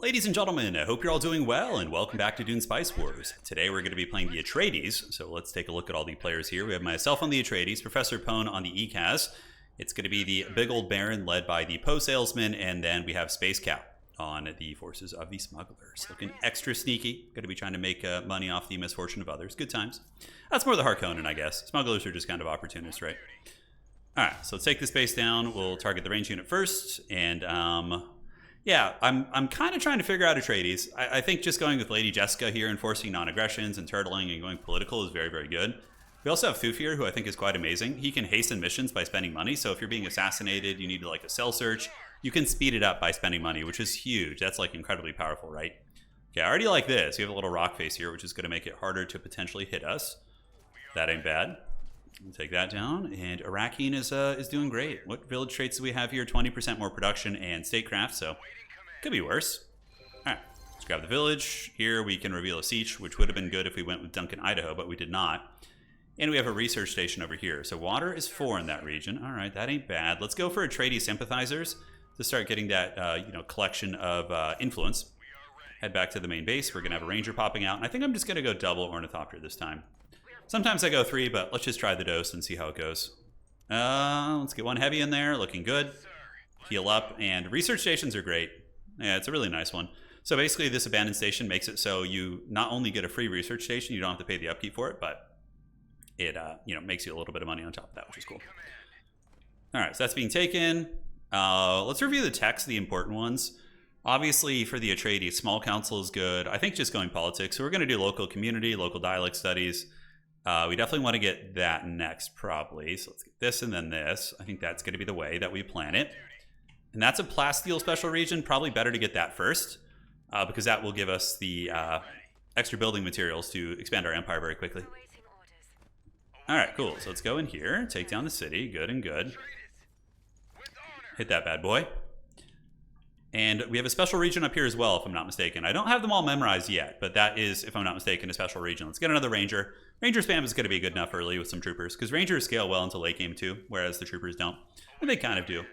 Ladies and gentlemen, I hope you're all doing well, and welcome back to Dune Spice Wars. Today we're going to be playing the Atreides, so let's take a look at all the players here. We have myself on the Atreides, Professor Pone on the Ecaz. It's going to be the Big Old Baron led by the Poe Salesman, and then we have Space Cow on the forces of the Smugglers. Looking extra sneaky, going to be trying to make money off the misfortune of others. Good times. That's more the Harkonnen, I guess. Smugglers are just kind of opportunists, right? Alright, so let's take this base down. We'll target the range unit first, and yeah, I'm kind of trying to figure out Atreides. I think just going with Lady Jessica here, enforcing non-aggressions and turtling and going political is very, very good. We also have Thufir, who I think is quite amazing. He can hasten missions by spending money, so if you're being assassinated, you need like a cell search, you can speed it up by spending money, which is huge. That's like incredibly powerful, right? Okay, I already like this. We have a little rock face here, which is going to make it harder to potentially hit us. That ain't bad. We'll take that down, and Iraqine is doing great. What village traits do we have here? 20% more production and statecraft, so could be worse. Alright, let's grab the village. Here we can reveal a siege, which would have been good if we went with Duncan, Idaho, but we did not. And we have a research station over here. So water is 4 in that region. Alright, that ain't bad. Let's go for Atreides sympathizers to start getting that collection of influence. Head back to the main base. We're going to have a ranger popping out, and I think I'm just going to go double ornithopter this time. Sometimes I go 3, but let's just try the dose and see how it goes. Let's get one heavy in there, looking good. Heal up, and research stations are great. Yeah, it's a really nice one. So basically this abandoned station makes it so you not only get a free research station, you don't have to pay the upkeep for it, but it makes you a little bit of money on top of that, which is cool. Alright, so that's being taken. Let's review the text, the important ones. Obviously for the Atreides, small council is good. I think just going politics. So we're going to do local community, local dialect studies. We definitely want to get that next, probably. So let's get this and then this. I think that's going to be the way that we plan it. And that's a plasteel special region. Probably better to get that first, because that will give us the extra building materials to expand our empire very quickly. All right, cool. So let's go in here, take down the city. Good and good. Hit that bad boy. And we have a special region up here as well, if I'm not mistaken. I don't have them all memorized yet, but that is, if I'm not mistaken, a special region. Let's get another ranger. Ranger spam is going to be good enough early with some troopers, because rangers scale well into late game too, whereas the troopers don't. And they kind of do.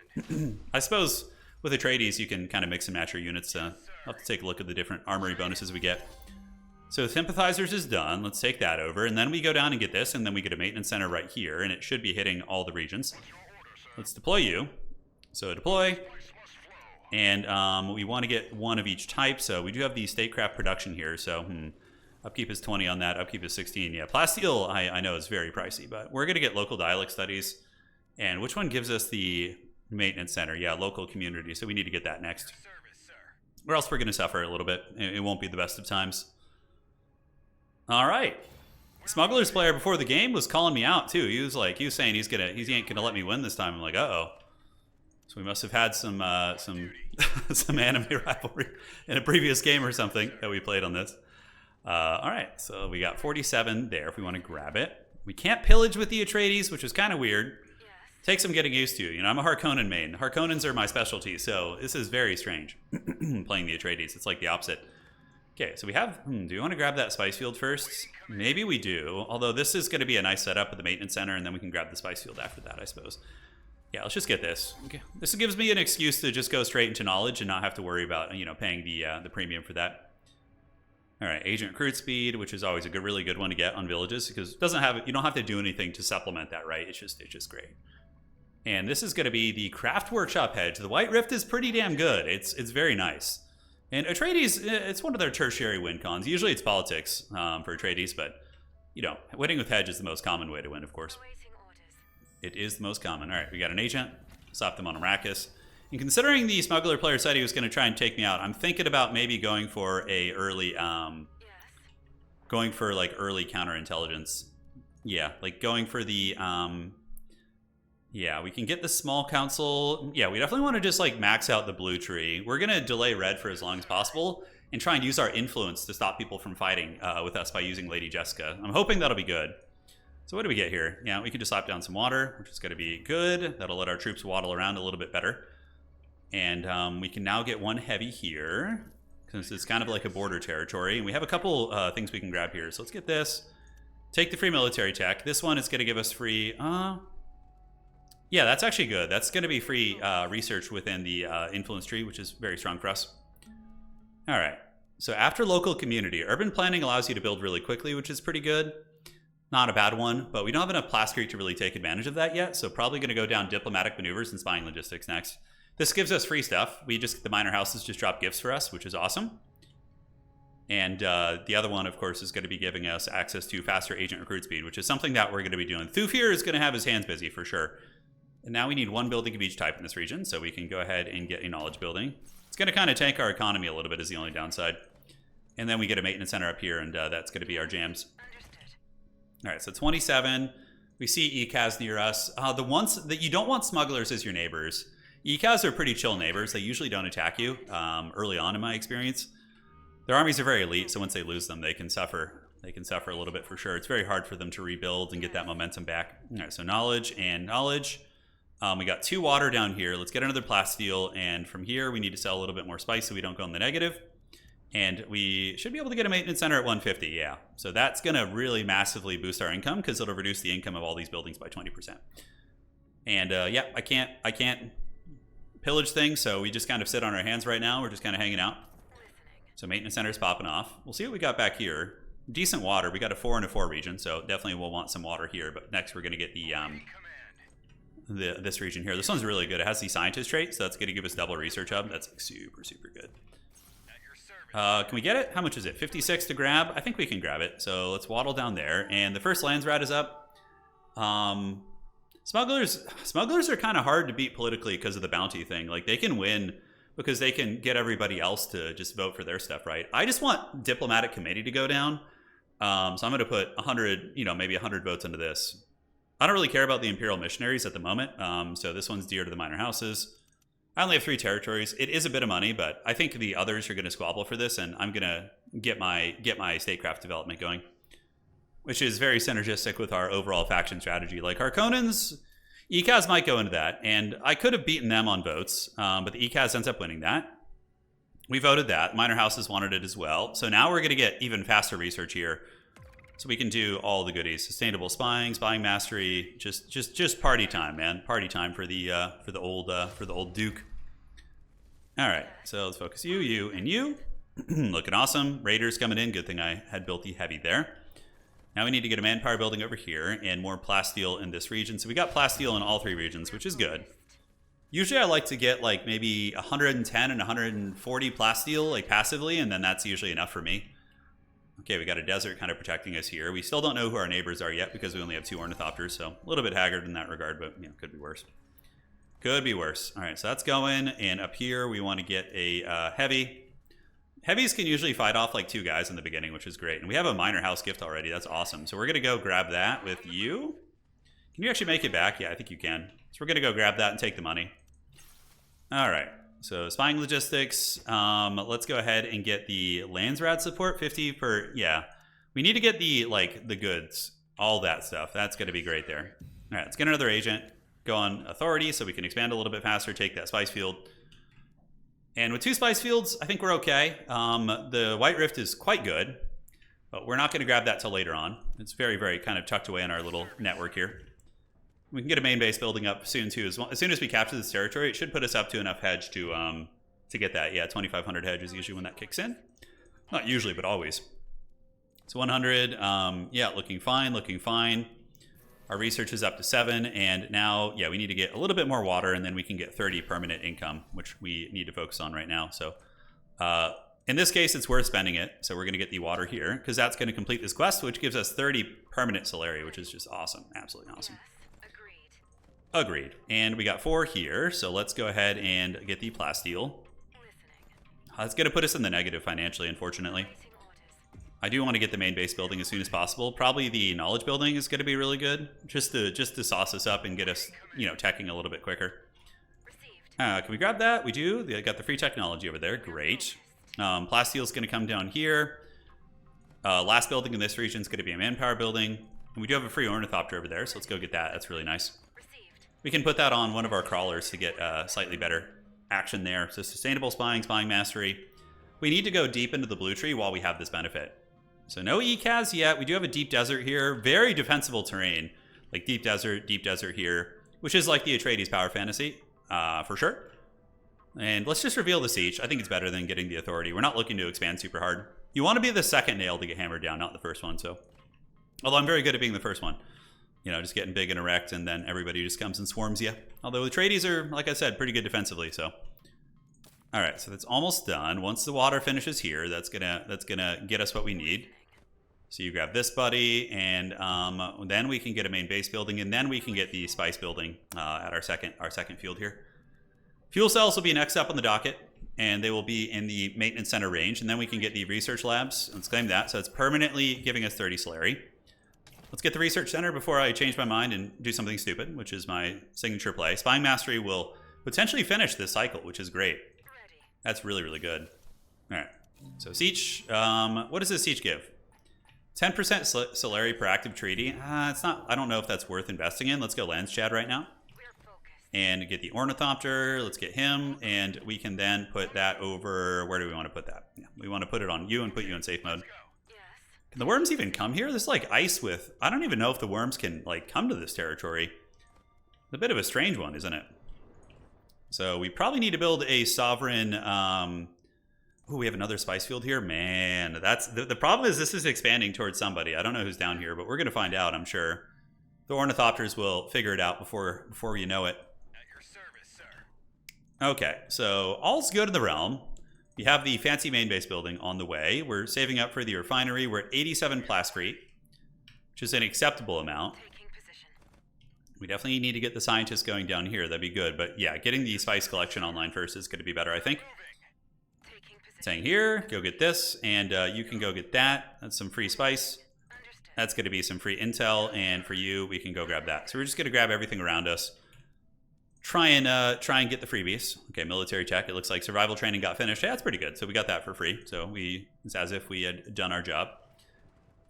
I suppose with Atreides, you can kind of mix and match your units. I'll have to take a look at the different armory bonuses we get. So sympathizers is done. Let's take that over. And then we go down and get this, and then we get a maintenance center right here, and it should be hitting all the regions. Let's deploy you. So deploy. And we want to get one of each type, so we do have the statecraft production here, so upkeep is 20 on that, upkeep is 16. Yeah, plasteel I know is very pricey, but we're going to get local dialect studies. And which one gives us the maintenance center? Yeah, local community, so we need to get that next. Or else we're going to suffer a little bit. It won't be the best of times. All right. Smugglers player before the game was calling me out too. He was saying he ain't gonna let me win this time. I'm like, uh-oh. So we must have had some some anime rivalry in a previous game or something that we played on this. All right, so we got 47 there if we want to grab it. We can't pillage with the Atreides, which is kind of weird. Takes some getting used to. I'm a Harkonnen main. Harkonnens are my specialty, so this is very strange playing the Atreides. It's like the opposite. Okay, so we have... do you want to grab that spice field first? Maybe we do, although this is going to be a nice setup at the maintenance center, and then we can grab the spice field after that, I suppose. Yeah, let's just get this. Okay. This gives me an excuse to just go straight into knowledge and not have to worry about, paying the premium for that. All right, agent recruit speed, which is always a really good one to get on villages, because you don't have to do anything to supplement that, right? It's just great. And this is going to be the craft workshop hedge. The White Rift is pretty damn good. It's very nice. And Atreides, it's one of their tertiary win cons. Usually it's politics for Atreides, but winning with hedge is the most common way to win, of course. It is the most common. All right, we got an agent. Stop them on Arrakis. And considering the smuggler player said he was going to try and take me out, I'm thinking about maybe going for a early, early counterintelligence. Yeah, like going for the, yeah, we can get the small council. Yeah, we definitely want to just max out the blue tree. We're going to delay red for as long as possible and try and use our influence to stop people from fighting with us by using Lady Jessica. I'm hoping that'll be good. So what do we get here? Yeah, we can just slap down some water, which is going to be good. That'll let our troops waddle around a little bit better. And we can now get one heavy here, because it's kind of like a border territory. And we have a couple things we can grab here. So let's get this. Take the free military tech. This one is going to give us free... yeah, that's actually good. That's going to be free research within the influence tree, which is very strong for us. All right. So after local community, urban planning allows you to build really quickly, which is pretty good. Not a bad one, but we don't have enough plascrete to really take advantage of that yet. So probably going to go down diplomatic maneuvers and spying logistics next. This gives us free stuff. The minor houses just drop gifts for us, which is awesome. And the other one, of course, is going to be giving us access to faster agent recruit speed, which is something that we're going to be doing. Thufir is going to have his hands busy for sure. And now we need one building of each type in this region, so we can go ahead and get a knowledge building. It's going to kind of tank our economy a little bit is the only downside. And then we get a maintenance center up here, and that's going to be our jams. All right, so 27. We see Ecaz near us. The ones that you don't want smugglers as your neighbors. Ecaz are pretty chill neighbors. They usually don't attack you early on in my experience. Their armies are very elite, so once they lose them, they can suffer. They can suffer a little bit for sure. It's very hard for them to rebuild and get that momentum back. All right, so knowledge and knowledge. We got 2 water down here. Let's get another plasteel, and from here we need to sell a little bit more spice so we don't go in the negative. And we should be able to get a maintenance center at 150, yeah. So that's going to really massively boost our income because it'll reduce the income of all these buildings by 20%. And yeah, I can't pillage things, so we just kind of sit on our hands right now. We're just kind of hanging out. So maintenance center is popping off. We'll see what we got back here. Decent water. We got a 4 and a 4 region, so definitely we'll want some water here. But next we're going to get this region here. This one's really good. It has the scientist trait, so that's going to give us double research hub. That's like super, super good. Can we get it? How much is it? 56 to grab? I think we can grab it. So let's waddle down there. And the first lands rat is up. Smugglers are kind of hard to beat politically because of the bounty thing. Like, they can win because they can get everybody else to just vote for their stuff, right? I just want diplomatic committee to go down. So I'm going to put 100, maybe 100 votes into this. I don't really care about the Imperial missionaries at the moment. So this one's dear to the minor houses. I only have 3 territories. It is a bit of money, but I think the others are going to squabble for this, and I'm going to get my statecraft development going, which is very synergistic with our overall faction strategy. Like Harkonnens, Ecaz might go into that, and I could have beaten them on votes, but the Ecaz ends up winning that. We voted that. Minor houses wanted it as well. So now we're going to get even faster research here, so we can do all the goodies: sustainable spying, spying mastery, just party time, man. Party time for the old Duke. All right, so let's focus you, and you. Looking awesome. Raiders coming in. Good thing I had built the heavy there. Now we need to get a manpower building over here and more plasteel in this region. So we got plasteel in all 3 regions, which is good. Usually I like to get like maybe 110 and 140 plasteel like passively, and then that's usually enough for me. Okay, we got a desert kind of protecting us here. We still don't know who our neighbors are yet because we only have 2 ornithopters, so a little bit haggard in that regard, but could be worse. Could be worse. All right, so that's going, and up here we want to get a heavy. Heavies can usually fight off like 2 guys in the beginning, which is great. And we have a minor house gift already. That's awesome. So we're going to go grab that with you. Can you actually make it back? Yeah, I think you can. So we're going to go grab that and take the money. All right. So spying logistics. Let's go ahead and get the Landsrat support. 50 per. Yeah. We need to get the goods. All that stuff. That's going to be great there. All right. Let's get another agent. Go on authority so we can expand a little bit faster. Take that spice field. And with 2 spice fields, I think we're okay. The White Rift is quite good, but we're not going to grab that till later on. It's very, very kind of tucked away in our little network here. We can get a main base building up soon too. As soon as we capture this territory, it should put us up to enough hedge to get that. Yeah, 2,500 hedge is usually when that kicks in. Not usually, but always. So 100. Yeah, looking fine. Looking fine. Our research is up to 7, and now, yeah, we need to get a little bit more water, and then we can get 30 permanent income, which we need to focus on right now. So in this case, it's worth spending it. So we're going to get the water here, because that's going to complete this quest, which gives us 30 permanent salary, which is just awesome. Absolutely awesome. Yes, agreed. Agreed. And we got 4 here, so let's go ahead and get the plasteel. That's going to put us in the negative financially, unfortunately. I do want to get the main base building as soon as possible. Probably the knowledge building is going to be really good, just to sauce us up and get us, teching a little bit quicker. Can we grab that? We do. They got the free technology over there. Great. Plasteel is going to come down here. Last building in this region is going to be a manpower building. And we do have a free ornithopter over there, so let's go get that. That's really nice. We can put that on one of our crawlers to get slightly better action there. So sustainable spying, spying mastery. We need to go deep into the blue tree while we have this benefit. So no Ecaz yet. We do have a deep desert here. Very defensible terrain. Like deep desert here. Which is like the Atreides power fantasy, for sure. And let's just reveal the siege. I think it's better than getting the authority. We're not looking to expand super hard. You want to be the second nail to get hammered down, not the first one. So, although I'm very good at being the first one. You know, just getting big and erect, and then everybody just comes and swarms you. Although the Atreides are, like I said, pretty good defensively. So, all right, so that's almost done. Once the water finishes here, that's gonna get us what we need. So you grab this, buddy, and then we can get a main base building, and then we can get the spice building at our second field here. Fuel cells will be next up on the docket, and they will be in the maintenance center range, and then we can get the research labs. Let's claim that. So it's permanently giving us 30 Solari. Let's get the research center before I change my mind and do something stupid, which is my signature play. Spying Mastery will potentially finish this cycle, which is great. That's really, really good. All right. So siege. What does this siege give? 10% Solari per active treaty. It's not. I don't know if that's worth investing in. Let's go Lance Chad right now. And get the Ornithopter. Let's get him. And we can then put that over. Where do we want to put that? Yeah, we want to put it on you and put you in safe mode. Can the worms even come here? This is like ice with... I don't even know if the worms can like come to this territory. It's a bit of a strange one, isn't it? So we probably need to build a sovereign... Oh, we have another spice field here? Man, that's... The problem is this is expanding towards somebody. I don't know who's down here, but we're going to find out, I'm sure. The Ornithopters will figure it out before you know it. Okay, so all's good in the realm. We have the fancy main base building on the way. We're saving up for the refinery. We're at 87 plastrete, which is an acceptable amount. We definitely need to get the scientists going down here. That'd be good. But yeah, getting the spice collection online first is going to be better, I think. Saying here, go get this, and you can go get that. That's some free spice. That's going to be some free intel, and for you, we can go grab that. So we're just going to grab everything around us. Try and get the freebies. Okay, military tech. It looks like survival training got finished. Yeah, that's pretty good. So we got that for free. So it's as if we had done our job.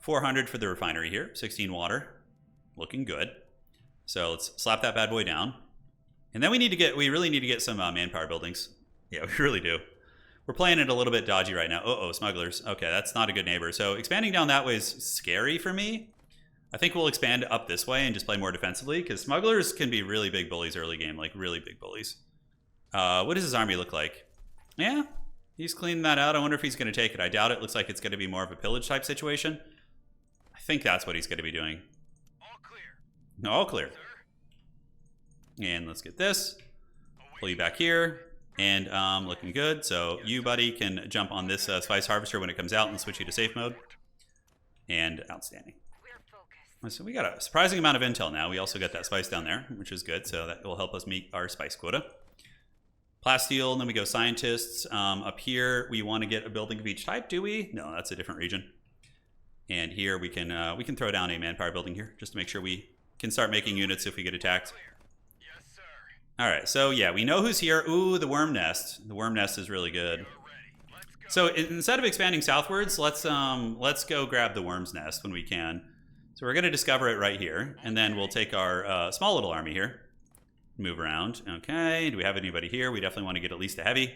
400 for the refinery here. 16 water. Looking good. So let's slap that bad boy down. And then we really need to get some manpower buildings. Yeah, we really do. We're playing it a little bit dodgy right now. Uh-oh, smugglers. Okay, that's not a good neighbor. So expanding down that way is scary for me. I think we'll expand up this way and just play more defensively, because smugglers can be really big bullies early game, like really big bullies. What does his army look like? Yeah, he's cleaning that out. I wonder if he's going to take it. I doubt it. Looks like it's going to be more of a pillage type situation. I think that's what he's going to be doing. All clear. All clear. And let's get this. Pull you back here. And looking good. So you, buddy, can jump on this spice harvester when it comes out and switch you to safe mode. And outstanding. So we got a surprising amount of intel now. We also got that spice down there, which is good. So that will help us meet our spice quota. Plasteel, and then we go scientists. Up here, we want to get a building of each type, do we? No, that's a different region. And here we can throw down a manpower building here, just to make sure we can start making units if we get attacked. Yes, sir. All right, so yeah, we know who's here. Ooh, the worm nest. The worm nest is really good. So instead of expanding southwards, let's go grab the worm's nest when we can. So we're going to discover it right here, and then we'll take our small little army here, move around. Okay, do we have anybody here? We definitely want to get at least a heavy,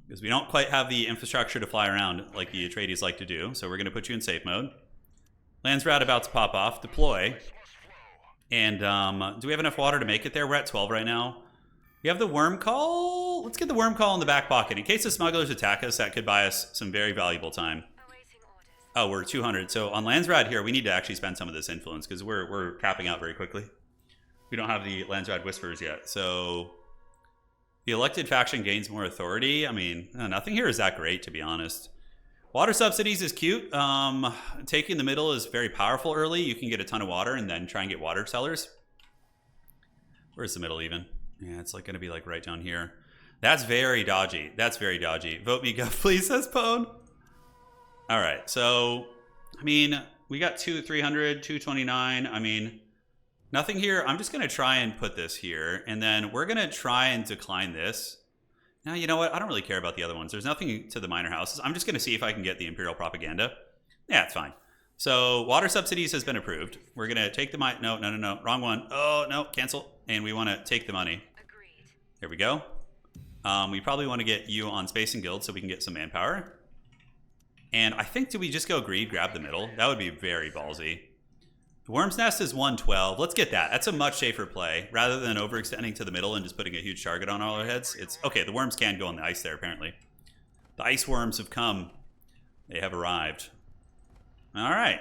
because we don't quite have the infrastructure to fly around like the Atreides like to do. So we're going to put you in safe mode. Landsrat about to pop off. Deploy. And do we have enough water to make it there? We're at 12 right now. We have the worm call. Let's get the worm call in the back pocket. In case the smugglers attack us, that could buy us some very valuable time. Oh, we're 200. So on Landsrad here, we need to actually spend some of this influence, because we're capping out very quickly. We don't have the Landsrad Whispers yet. So the elected faction gains more authority. I mean, nothing here is that great, to be honest. Water subsidies is cute. Taking the middle is very powerful early. You can get a ton of water and then try and get water sellers. Where's the middle even? Yeah, it's like going to be like right down here. That's very dodgy. That's very dodgy. Vote me, go, please, says Pone. All right, so, I mean, we got 300, 229. I mean, nothing here. I'm just going to try and put this here, and then we're going to try and decline this. Now, you know what? I don't really care about the other ones. There's nothing to the minor houses. I'm just going to see if I can get the Imperial propaganda. Yeah, it's fine. So, water subsidies has been approved. We're going to take the money. No, wrong one. Oh, no, cancel. And we want to take the money. Agreed. Here we go. We probably want to get you on Space and Guild so we can get some manpower. And I think, do we just go greed, grab the middle? That would be very ballsy. The Worm's Nest is 112. Let's get that. That's a much safer play. Rather than overextending to the middle and just putting a huge target on all our heads. It's okay, the worms can go on the ice there, apparently. The ice worms have come. They have arrived. Alright.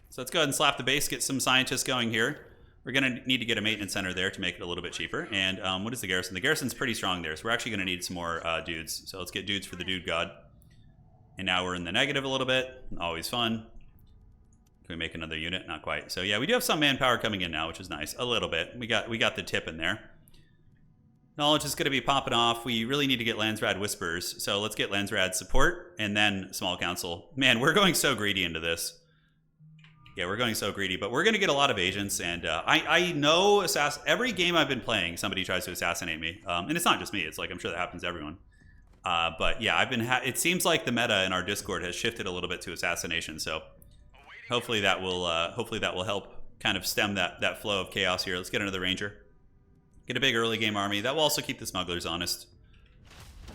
So let's go ahead and slap the base, get some scientists going here. We're going to need to get a maintenance center there to make it a little bit cheaper. And what is the garrison? The garrison's pretty strong there, so we're actually going to need some more dudes. So let's get dudes for the dude god. And now we're in the negative a little bit. Always fun. Can we make another unit? Not quite. So yeah, we do have some manpower coming in now, which is nice. A little bit. We got the tip in there. Knowledge is going to be popping off. We really need to get Landsrad Whispers. So let's get Landsrad support and then Small Council. Man, we're going so greedy into this. Yeah, we're going so greedy, but we're going to get a lot of agents. And I know every game I've been playing, somebody tries to assassinate me. And it's not just me. It's like, I'm sure that happens to everyone. But yeah, it seems like the meta in our Discord has shifted a little bit to assassination. So hopefully that will help kind of stem that flow of chaos here. Let's get another Ranger. Get a big early game army. That will also keep the smugglers honest.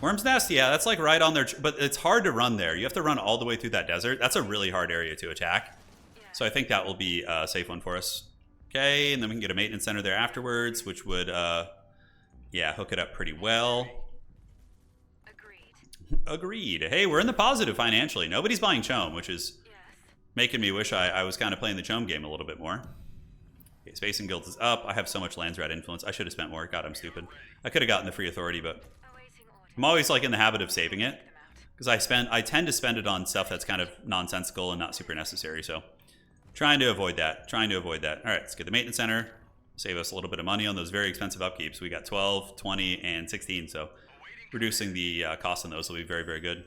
Worm's Nest, yeah, that's like right on there. But it's hard to run there. You have to run all the way through that desert. That's a really hard area to attack. So I think that will be a safe one for us. Okay, and then we can get a maintenance center there afterwards, which would, yeah, hook it up pretty well. Agreed. Hey, we're in the positive financially. Nobody's buying Chome, which is making me wish I was kind of playing the Chome game a little bit more. Okay, Space and Guilds is up. I have so much Landsrat influence. I should have spent more. God, I'm stupid. I could have gotten the free authority, but I'm always like in the habit of saving it because I tend to spend it on stuff that's kind of nonsensical and not super necessary. So trying to avoid that. All right, let's get the maintenance center. Save us a little bit of money on those very expensive upkeeps. We got 12, 20, and 16. So reducing the cost on those will be very, very good.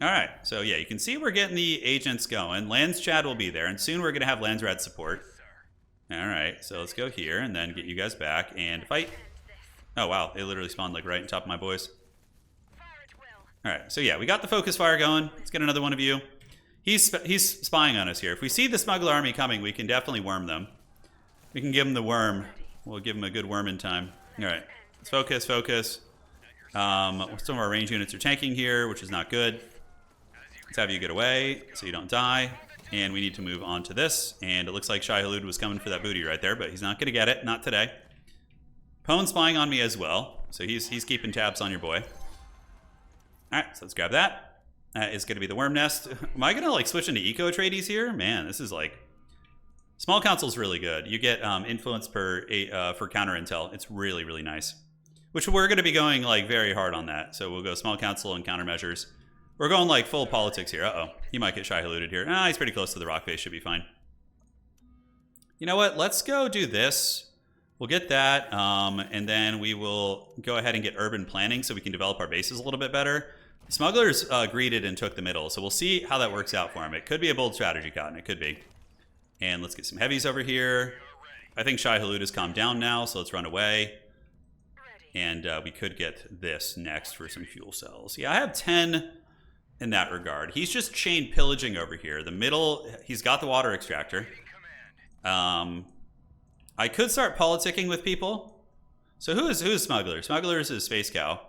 All right, so yeah, you can see we're getting the agents going. Lands Chad will be there, and soon we're going to have Landsrad support. All right, so let's go here and then get you guys back and fight. Oh, wow, they literally spawned like right on top of my boys. All right, so yeah, we got the focus fire going. Let's get another one of you. He's spying on us here. If we see the smuggler army coming, we can definitely worm them. We can give them the worm. We'll give them a good worm in time. All right, let's focus. Some of our range units are tanking here, which is not good. Let's have you get away so you don't die. And we need to move on to this. And it looks like Shai Hulud was coming for that booty right there, but he's not going to get it. Not today. Pone's spying on me as well. So he's keeping tabs on your boy. All right, so let's grab that. That is going to be the Worm Nest. Am I going to like switch into Eco Atreides here? Man, this is like... Small Council's really good. You get influence for counter intel. It's really, really nice. Which we're going to be going like very hard on that. So we'll go Small Council and countermeasures. We're going like full politics here. Uh-oh. He might get Shai Haluded here. Ah, he's pretty close to the rock face. Should be fine. You know what? Let's go do this. We'll get that. And then we will go ahead and get urban planning so we can develop our bases a little bit better. Smugglers greeted and took the middle. So we'll see how that works out for him. It could be a bold strategy, Cotton. It could be. And let's get some heavies over here. I think Shai Halud has calmed down now. So let's run away. And we could get this next for some fuel cells. Yeah, I have 10... in that regard. He's just chain pillaging over here. The middle, he's got the water extractor. I could start politicking with people. So who is Smugglers? Smugglers is Space Cow.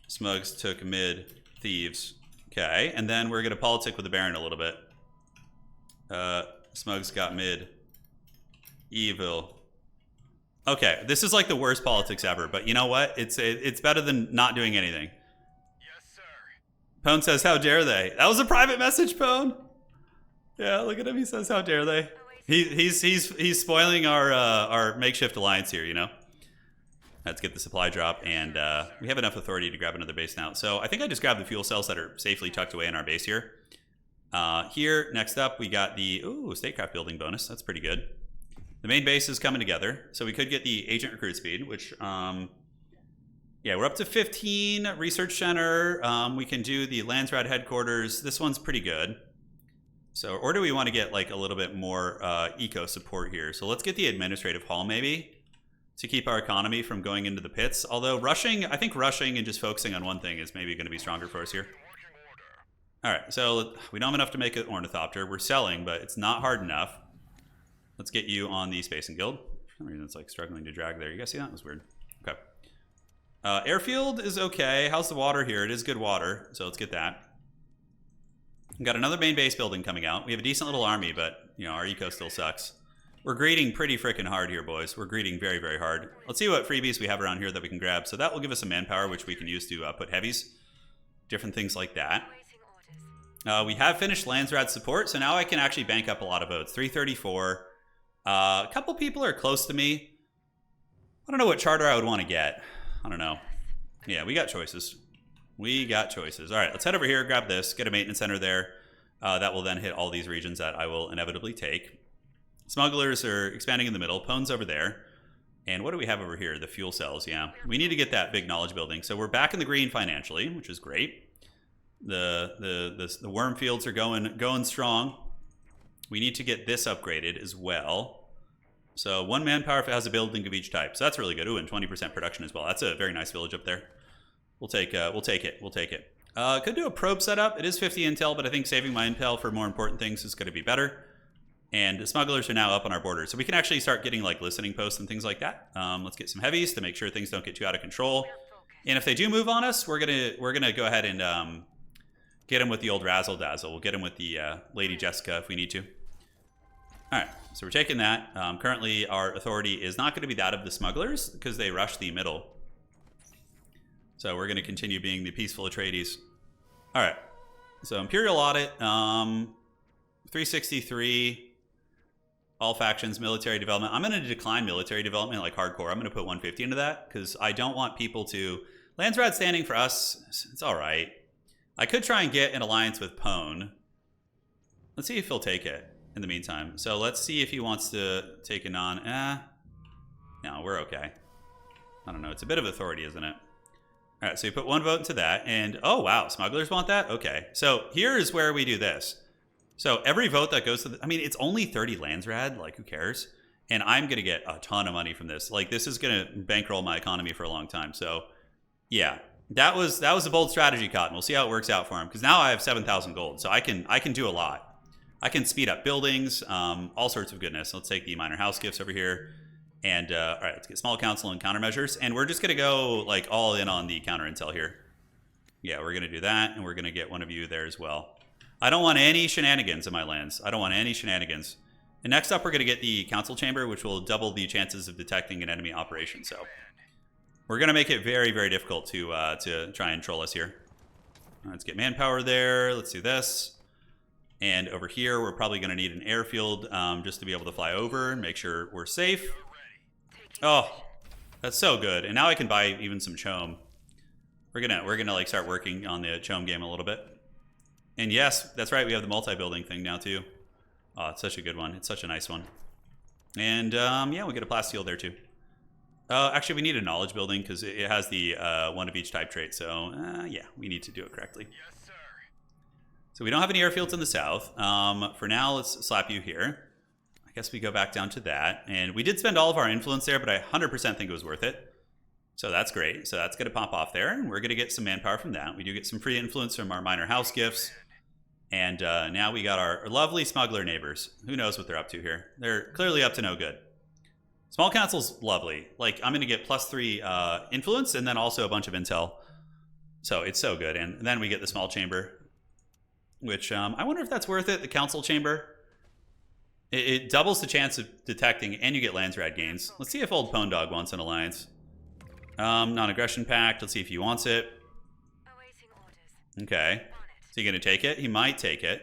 Smugs took mid. Thieves. Okay, and then we're going to politic with the Baron a little bit. Smugs got mid. Evil. Okay, this is like the worst politics ever, but you know what? It's better than not doing anything. Pone says, how dare they? That was a private message, Pone. Yeah, look at him. He says, how dare they? He's spoiling our makeshift alliance here, you know? Let's get the supply drop, and we have enough authority to grab another base now. So I think I just grabbed the fuel cells that are safely tucked away in our base here. Here, next up, we got the statecraft building bonus. That's pretty good. The main base is coming together, so we could get the agent recruit speed, which... yeah, we're up to 15 research center. We can do the Landsrad headquarters. This one's pretty good. So, or do we want to get like a little bit more eco support here? So let's get the administrative hall maybe to keep our economy from going into the pits. Although I think rushing and just focusing on one thing is maybe going to be stronger for us here. All right, so we don't have enough to make an ornithopter. We're selling, but it's not hard enough. Let's get you on the Space and Guild. For some reason it's like struggling to drag there. You guys see that? It was weird. Okay. Airfield is okay. How's the water here? It is good water, so let's get that. We've got another main base building coming out. We have a decent little army, but, you know, our eco still sucks. We're greeting pretty freaking hard here, boys. We're greeting very, very hard. Let's see what freebies we have around here that we can grab. So that will give us some manpower, which we can use to put heavies. Different things like that. We have finished Landsrad support, so now I can actually bank up a lot of votes. 334. A couple people are close to me. I don't know what charter I would want to get. I don't know. Yeah, we got choices. We got choices. All right, let's head over here, grab this, get a maintenance center there. That will then hit all these regions that I will inevitably take. Smugglers are expanding in the middle. Pone's over there. And what do we have over here? The fuel cells, yeah. We need to get that big knowledge building. So we're back in the green financially, which is great. The worm fields are going strong. We need to get this upgraded as well. So 1 manpower if it has a building of each type. So that's really good. Ooh, and 20% production as well. That's a very nice village up there. We'll take it. We'll take it. Could do a probe setup. It is 50 intel, but I think saving my intel for more important things is going to be better. And the smugglers are now up on our border, so we can actually start getting like listening posts and things like that. Let's get some heavies to make sure things don't get too out of control. And if they do move on us, we're gonna go ahead and get them with the old razzle dazzle. We'll get them with the Lady Jessica if we need to. All right, so we're taking that. Currently, our authority is not going to be that of the smugglers because they rush the middle. So we're going to continue being the peaceful Atreides. All right, so Imperial Audit, 363. All factions, military development. I'm going to decline military development like hardcore. I'm going to put 150 into that because I don't want people to... Landsrad standing for us, it's all right. I could try and get an alliance with Pone. Let's see if he'll take it in the meantime. So let's see if he wants to take a non... No, we're okay. I don't know. It's a bit of authority, isn't it? All right, so you put 1 vote into that. And, oh, wow, smugglers want that? Okay. So here's where we do this. So every vote that goes to the, I mean, it's only 30 Landsrad, like who cares? And I'm going to get a ton of money from this. Like this is going to bankroll my economy for a long time. So yeah, that was a bold strategy, Cotton. We'll see how it works out for him. Because now I have 7,000 gold. So I can do a lot. I can speed up buildings, all sorts of goodness. Let's take the minor house gifts over here. And all right, let's get small council and countermeasures. And we're just going to go like all in on the counter intel here. Yeah, we're going to do that. And we're going to get one of you there as well. I don't want any shenanigans in my lands. I don't want any shenanigans. And next up, we're going to get the council chamber, which will double the chances of detecting an enemy operation. So we're going to make it very, very difficult to try and troll us here. Let's get manpower there. Let's do this. And over here, we're probably going to need an airfield just to be able to fly over and make sure we're safe. Oh, that's so good. And now I can buy even some chom. We're gonna like start working on the chom game a little bit. And yes, that's right. We have the multi-building thing now too. Oh, it's such a good one. It's such a nice one. And yeah, we get a plasteel there too. Actually, we need a knowledge building because it has the 1 of each type trait. So yeah, we need to do it correctly. Yes, sir. So we don't have any airfields in the south. For now, let's slap you here. I guess we go back down to that. And we did spend all of our influence there, but I 100% think it was worth it. So that's great. So that's going to pop off there. And we're going to get some manpower from that. We do get some free influence from our minor house gifts. And now we got our lovely smuggler neighbors. Who knows what they're up to here? They're clearly up to no good. Small council's lovely. Like, I'm going to get +3 influence and then also a bunch of intel. So it's so good. And then we get the small chamber, which I wonder if that's worth it, the council chamber. It doubles the chance of detecting, and you get Landsrad gains. Let's see if old Pone Dog wants an alliance. Non-aggression pact. Let's see if he wants it. Okay. Is he going to take it? He might take it.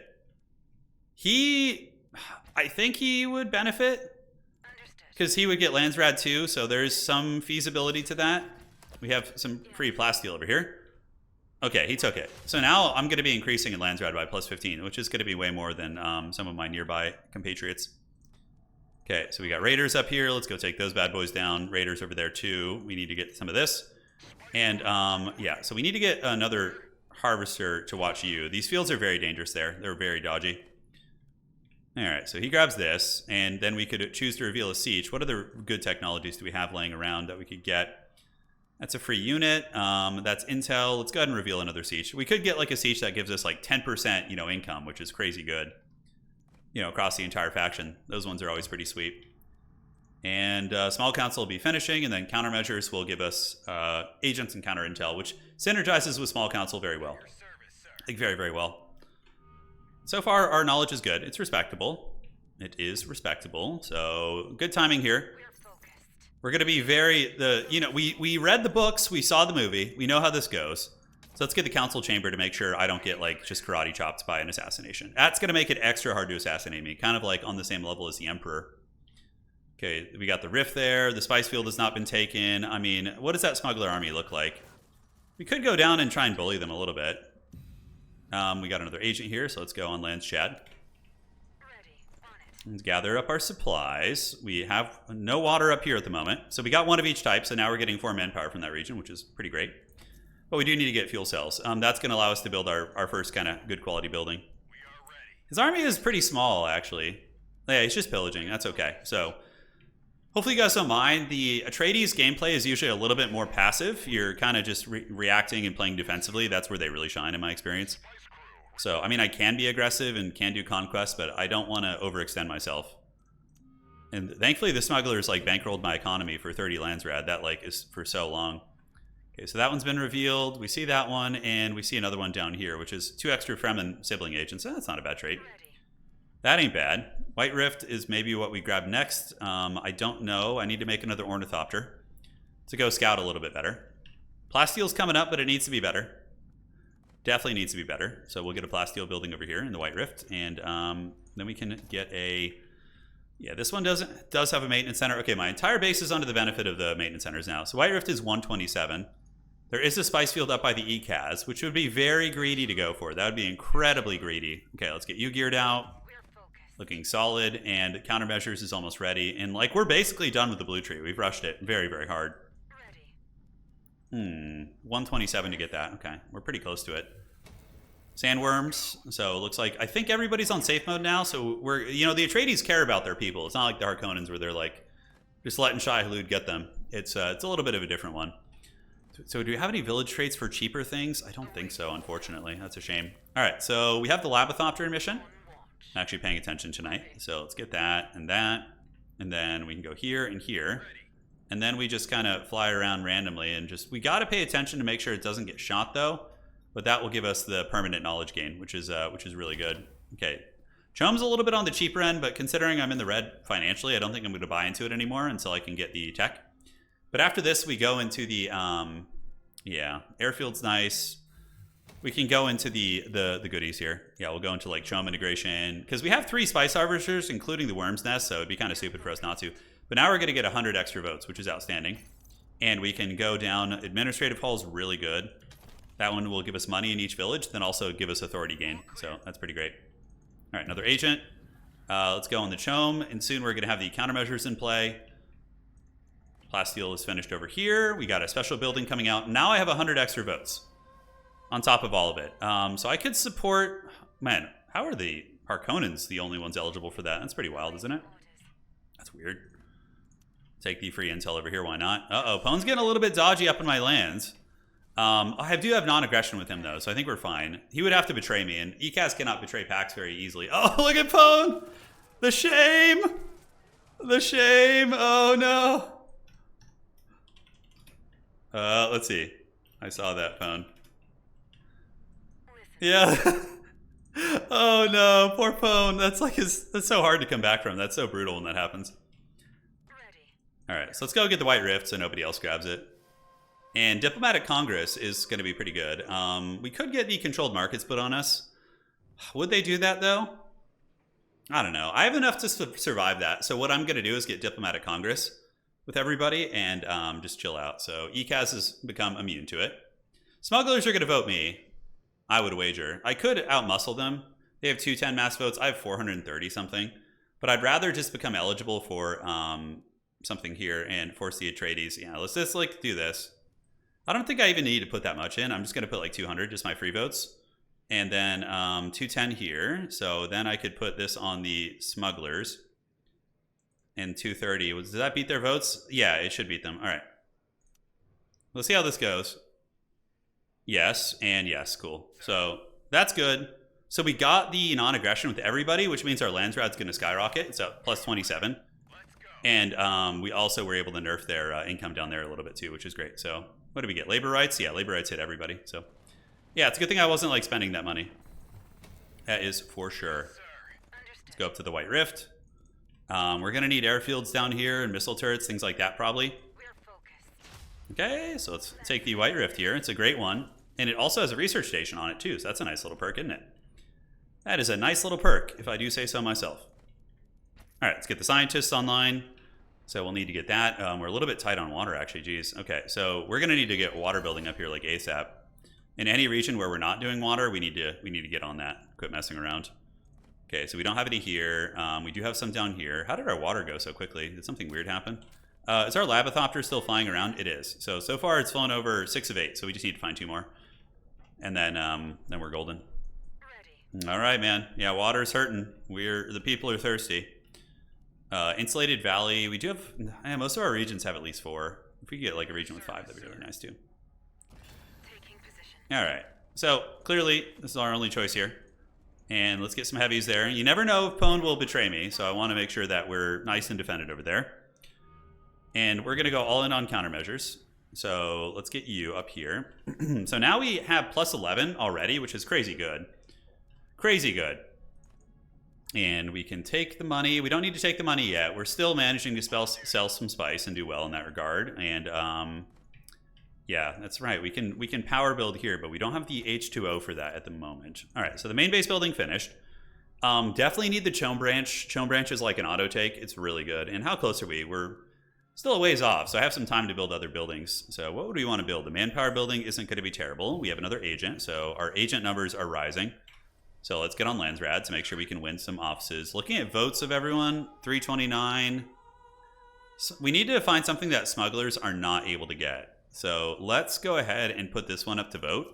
I think he would benefit because he would get Landsrad too, so there's some feasibility to that. We have some free plasteel over here. Okay, he took it. So now I'm going to be increasing in Landsrad by +15, which is going to be way more than some of my nearby compatriots. Okay, so we got raiders up here. Let's go take those bad boys down. Raiders over there too. We need to get some of this. And yeah, so we need to get another harvester to watch you. These fields are very dangerous there. They're very dodgy. All right, so he grabs this, and then we could choose to reveal a siege. What other good technologies do we have laying around that we could get? That's a free unit. That's intel. Let's go ahead and reveal another siege. We could get like a siege that gives us like 10%, income, which is crazy good. Across the entire faction. Those ones are always pretty sweet. And small council will be finishing, and then countermeasures will give us agents and counter intel, which synergizes with small council very well. I think very, very well. So far, our knowledge is good. It's respectable. It is respectable. So good timing here. We're going to be we read the books, we saw the movie, we know how this goes. So let's get the council chamber to make sure I don't get like just karate chopped by an assassination. That's going to make it extra hard to assassinate me, kind of like on the same level as the Emperor. Okay, we got the rift there. The spice field has not been taken. I mean, what does that smuggler army look like? We could go down and try and bully them a little bit. We got another agent here, so let's go on Lance Chat. Let's gather up our supplies. We have no water up here at the moment. So we got one of each type, so now we're getting 4 manpower from that region, which is pretty great. But we do need to get fuel cells. That's going to allow us to build our first kind of good quality building. His army is pretty small, actually. Yeah, he's just pillaging. That's okay. So hopefully you guys don't mind. The Atreides gameplay is usually a little bit more passive. You're kind of just reacting and playing defensively. That's where they really shine in my experience. So, I mean, I can be aggressive and can do conquest, but I don't want to overextend myself. And thankfully, the smugglers like bankrolled my economy for 30 Landsrad. That like is for so long. Okay, so that one's been revealed. We see that one, and we see another one down here, which is 2 extra Fremen sibling agents. That's not a bad trait. That ain't bad. White Rift is maybe what we grab next. I don't know. I need to make another Ornithopter to go scout a little bit better. Plastile's coming up, but it needs to be better. Definitely needs to be better. So we'll get a plasteel building over here in the White Rift, and then we can get a... Yeah, this one does have a maintenance center. Okay, my entire base is under the benefit of the maintenance centers now. So White Rift is 127. There is a spice field up by the Ecaz, which would be very greedy to go for. That would be incredibly greedy. Okay, let's get you geared out. Looking solid, and countermeasures is almost ready. And like we're basically done with the blue tree. We've rushed it very, very hard. 127 to get that. Okay, we're pretty close to it. Sandworms. So it looks like I think everybody's on safe mode now. So we're the Atreides care about their people. It's not like the Harkonnens where they're like just letting Shai Hulud get them. It's a little bit of a different one. So do we have any village traits for cheaper things? I don't think so, unfortunately. That's a shame. All right, so we have the Labothopter mission. I'm actually paying attention tonight. So let's get that, and then we can go here and here. And then we just kind of fly around randomly and we got to pay attention to make sure it doesn't get shot though. But that will give us the permanent knowledge gain, which is really good. Okay, Chum's a little bit on the cheaper end, but considering I'm in the red financially, I don't think I'm going to buy into it anymore until I can get the tech. But after this, we go into the airfield's nice. We can go into the goodies here. Yeah, we'll go into like Chum integration because we have 3 spice harvesters, including the worm's nest. So it'd be kind of stupid for us not to. But now we're going to get 100 extra votes, which is outstanding. And we can go down administrative hall's really good. That one will give us money in each village, then also give us authority gain. So that's pretty great. All right, another agent. Let's go on the Chom, and soon we're going to have the countermeasures in play. Plasteel is finished over here. We got a special building coming out. Now I have 100 extra votes on top of all of it. So I could support... Man, how are the Harkonnens the only ones eligible for that? That's pretty wild, isn't it? That's weird. Take the free intel over here, why not? Uh-oh, Pone's getting a little bit dodgy up in my lands. I do have non-aggression with him, though, so I think we're fine. He would have to betray me, and Ecaz cannot betray Pax very easily. Oh, look at Pone! The shame! The shame! Oh, no! Let's see. I saw that, Pone. Yeah. Oh, no. Poor Pone. That's so hard to come back from. That's so brutal when that happens. All right, so let's go get the White Rift so nobody else grabs it. And Diplomatic Congress is going to be pretty good. We could get the controlled markets put on us. Would they do that, though? I don't know. I have enough to survive that. So what I'm going to do is get Diplomatic Congress with everybody and just chill out. So Ecaz has become immune to it. Smugglers are going to vote me, I would wager. I could outmuscle them. They have 210 mass votes. I have 430 something. But I'd rather just become eligible for something here and force the Atreides. Yeah, let's just like do this. I don't think I even need to put that much in. I'm just going to put like 200, just my free votes. And then 210 here. So then I could put this on the Smugglers. And 230. Does that beat their votes? Yeah, it should beat them. All right. Let's see how this goes. Yes, and yes. Cool. So that's good. So we got the non-aggression with everybody, which means our Landsrad's going to skyrocket. It's up plus 27. And we also were able to nerf their income down there a little bit too, which is great. So what did we get? Labor rights? Yeah, labor rights hit everybody. So yeah, it's a good thing I wasn't like spending that money. That is for sure. Sir. Let's go up to the White Rift. We're going to need airfields down here and missile turrets, things like that probably. We're focused. Okay, so let's take the White Rift here. It's a great one. And it also has a research station on it too, so that's a nice little perk, isn't it? That is a nice little perk, if I do say so myself. All right, let's get the scientists online. So we'll need to get that. We're a little bit tight on water, actually. Geez. Okay, so we're going to need to get water building up here like ASAP. In any region where we're not doing water, we need to get on that. Quit messing around. Okay, so we don't have any here. We do have some down here. How did our water go so quickly? Did something weird happen? Is our Labothopter still flying around? It is. So far it's flown over 6 of 8, so we just need to find 2 more. And then we're golden. Ready. All right, man. Yeah, water's hurting. The people are thirsty. Insulated Valley. We do have... Yeah, most of our regions have at least 4. If we could get like a region with 5, that'd be really nice too. Taking position. All right. So clearly, this is our only choice here. And let's get some heavies there. You never know if Pwn will betray me, so I want to make sure that we're nice and defended over there. And we're going to go all in on countermeasures. So let's get you up here. So now we have plus 11 already, which is crazy good. Crazy good. And we can take the money. We don't need to take the money yet. We're still managing to sell some spice and do well in that regard. And yeah, that's right. We can power build here, but we don't have the H2O for that at the moment. All right, so the main base building finished. Definitely need the Chome Branch. Chome Branch is like an auto take. It's really good. And how close are we? We're still a ways off, so I have some time to build other buildings. So what would we want to build? The manpower building isn't going to be terrible. We have another agent, so our agent numbers are rising. So let's get on Landsrad to make sure we can win some offices. Looking at votes of everyone, 329. So we need to find something that smugglers are not able to get. So let's go ahead and put this one up to vote.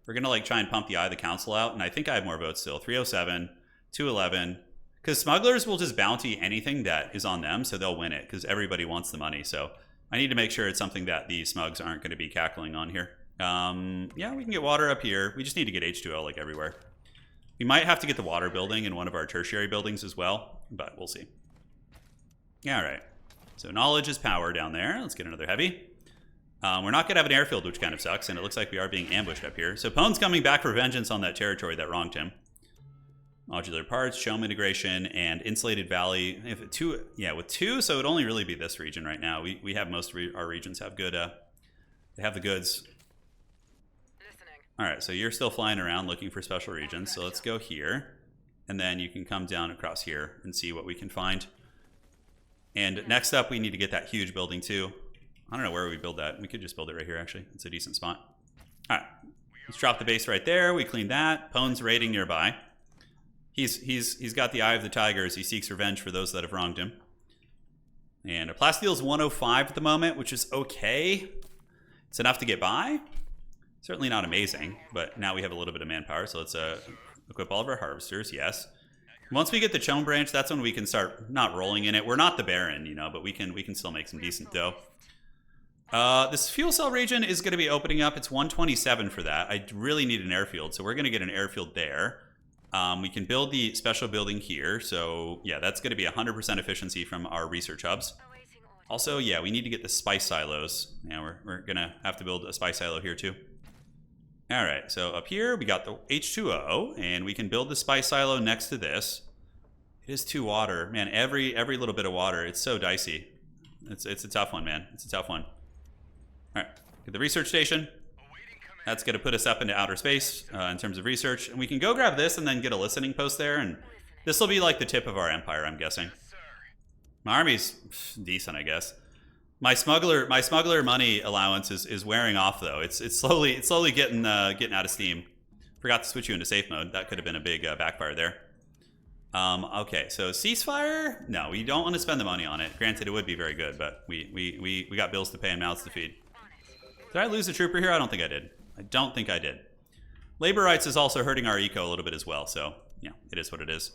We're going to like try and pump the eye of the council out, and I think I have more votes still. 307, 211. Because smugglers will just bounty anything that is on them, so they'll win it, because everybody wants the money. So I need to make sure it's something that the smugs aren't going to be cackling on here. Yeah, we can get water up here. We just need to get H2O like everywhere. We might have to get the water building in one of our tertiary buildings as well, but we'll see. Yeah, all right. So knowledge is power down there. Let's get another heavy. We're not going to have an airfield, which kind of sucks, and it looks like we are being ambushed up here. So Pwn's coming back for vengeance on that territory that wronged him. Modular parts, Chome integration, and Insulated Valley. With 2, so it would only really be this region right now. We have most of our regions have good, they have the goods. Listening. All right, so you're still flying around looking for special regions, so let's go here. And then you can come down across here and see what we can find. And next up, we need to get that huge building too. I don't know where we build that. We could just build it right here, actually. It's a decent spot. All right, let's drop the base right there. We clean that. Pwn's raiding nearby. He's got the eye of the tiger as he seeks revenge for those that have wronged him. And our Plastile's 105 at the moment, which is okay. It's enough to get by. Certainly not amazing, but now we have a little bit of manpower, so let's equip all of our harvesters, yes. Once we get the Chome Branch, that's when we can start not rolling in it. We're not the Baron, you know, but we can still make some decent dough. This fuel cell region is going to be opening up. It's 127 for that. I really need an airfield, so we're going to get an airfield there. We can build the special building here, so yeah, that's going to be 100% efficiency from our research hubs. Awaiting orders. Also, yeah, we need to get the spice silos. Yeah, we're going to have to build a spice silo here too. All right, so up here we got the H2O, and we can build the spice silo next to this. It is 2 water. Man, every little bit of water, it's so dicey. It's a tough one, man. It's a tough one. All right, get the research station. That's going to put us up into outer space in terms of research. And we can go grab this and then get a listening post there. And this will be like the tip of our empire, I'm guessing. My army's decent, I guess. My smuggler money allowance is wearing off, though. It's slowly getting out of steam. Forgot to switch you into safe mode. That could have been a big backfire there. Okay, so ceasefire? No, we don't want to spend the money on it. Granted, it would be very good, but we got bills to pay and mouths to feed. Did I lose a trooper here? I don't think I did. I don't think I did. Labor rights is also hurting our eco a little bit as well, so yeah, it is what it is.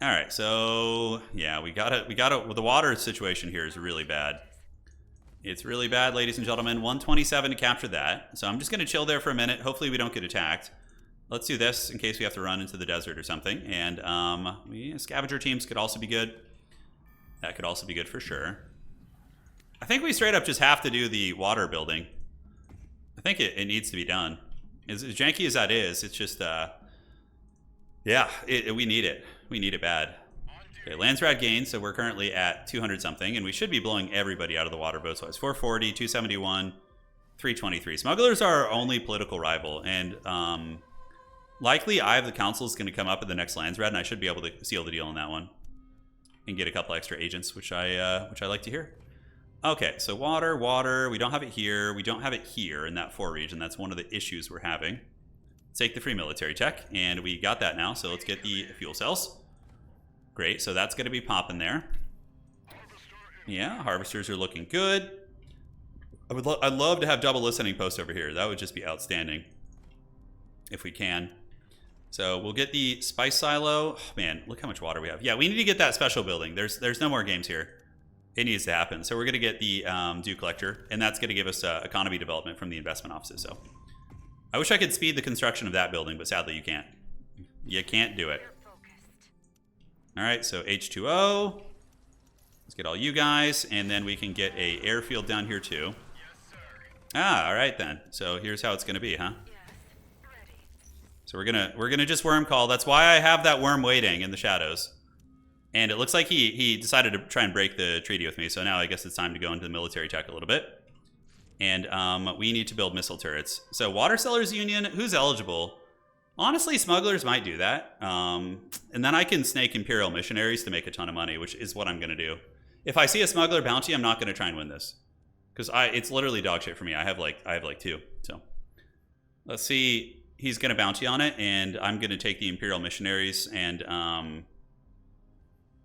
All right, so yeah, we got well, the water situation here is really bad. It's really bad, ladies and gentlemen. 127 to capture that. So I'm just going to chill there for a minute. Hopefully we don't get attacked. Let's do this in case we have to run into the desert or something. And scavenger teams could also be good. That could also be good for sure. I think we straight up just have to do the water building. I think it needs to be done. As janky as that is, it's just, yeah, Yeah, we need it. We need it bad. Okay, Landsrad gains, so we're currently at 200 something, and we should be blowing everybody out of the water votes wise. 440, 271, 323. Smugglers are our only political rival, and likely Eye of the Council is going to come up in the next Landsrad, and I should be able to seal the deal on that one and get a couple extra agents, which I like to hear. Okay, so water. We don't have it here. We don't have it here in that 4 region. That's one of the issues we're having. Let's take the free military tech, and we got that now. So let's get the fuel cells. Great, so that's going to be popping there. Yeah, harvesters are looking good. I'd love to have double listening posts over here. That would just be outstanding if we can. So we'll get the spice silo. Oh, man, look how much water we have. Yeah, we need to get that special building. There's no more games here. It needs to happen. So we're going to get the dew collector, and that's going to give us economy development from the investment offices. So I wish I could speed the construction of that building, but sadly you can't. You can't do it. All right, so H2O. Let's get all you guys, and then we can get a airfield down here too. All right then. So here's how it's going to be, huh? So we're gonna just worm call. That's why I have that worm waiting in the shadows. And it looks like he decided to try and break the treaty with me. So now I guess it's time to go into the military tech a little bit. And we need to build missile turrets. So Water Sellers Union, who's eligible? Honestly, smugglers might do that. And then I can snake Imperial missionaries to make a ton of money, which is what I'm going to do. If I see a smuggler bounty, I'm not going to try and win this. Because it's literally dog shit for me. I have like 2. So let's see. He's going to bounty on it, and I'm going to take the Imperial missionaries, and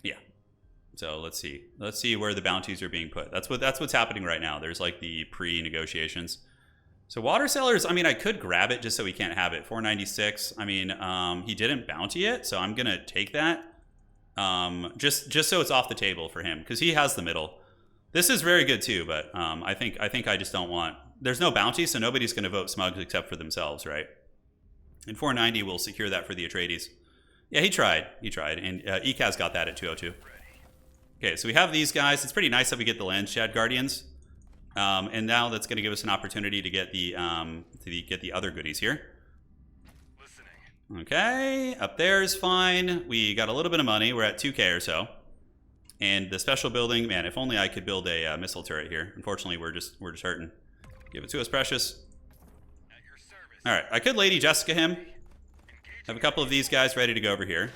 yeah. So let's see where the bounties are being put. That's what's happening right now. There's like the pre-negotiations. So Water Sellers, I mean, I could grab it just so he can't have it. 496. I mean, he didn't bounty it, so I'm going to take that. Just so it's off the table for him, because he has the middle. This is very good too, but I think I just don't want. There's no bounty, so nobody's going to vote smugs except for themselves, right? And 490 will secure that for the Atreides. Yeah, he tried, and Ecaz got that at 202. Okay, so we have these guys. It's pretty nice that we get the Landshad Guardians, and now that's going to give us an opportunity to get the other goodies here. Okay, up there is fine. We got a little bit of money. We're at 2K or so. And the special building, man, if only I could build a missile turret here. Unfortunately, we're just hurting. Give it to us, Precious. All right, I could Lady Jessica him. Have a couple of these guys ready to go over here.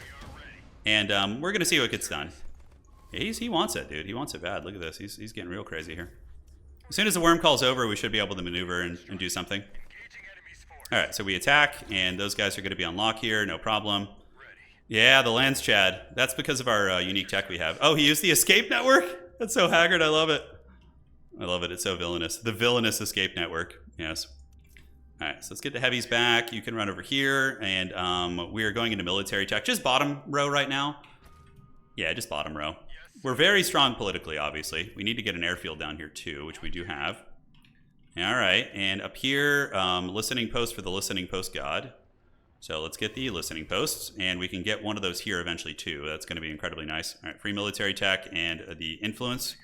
And we're going to see what gets done. Yeah, he wants it, dude. He wants it bad. Look at this. He's getting real crazy here. As soon as the worm call's over, we should be able to maneuver and do something. All right, so we attack, and those guys are going to be on lock here. No problem. Yeah, the Lands Chad. That's because of our unique tech we have. Oh, he used the escape network? That's so haggard. I love it. I love it. It's so villainous. The villainous escape network. Yes. All right, so let's get the heavies back. You can run over here, and we are going into military tech. Just bottom row right now. Yeah, just bottom row. We're very strong politically, obviously. We need to get an airfield down here, too, which we do have. All right, and up here, listening post for the listening post god. So let's get the listening posts, and we can get one of those here eventually, too. That's going to be incredibly nice. All right, free military tech and the influence.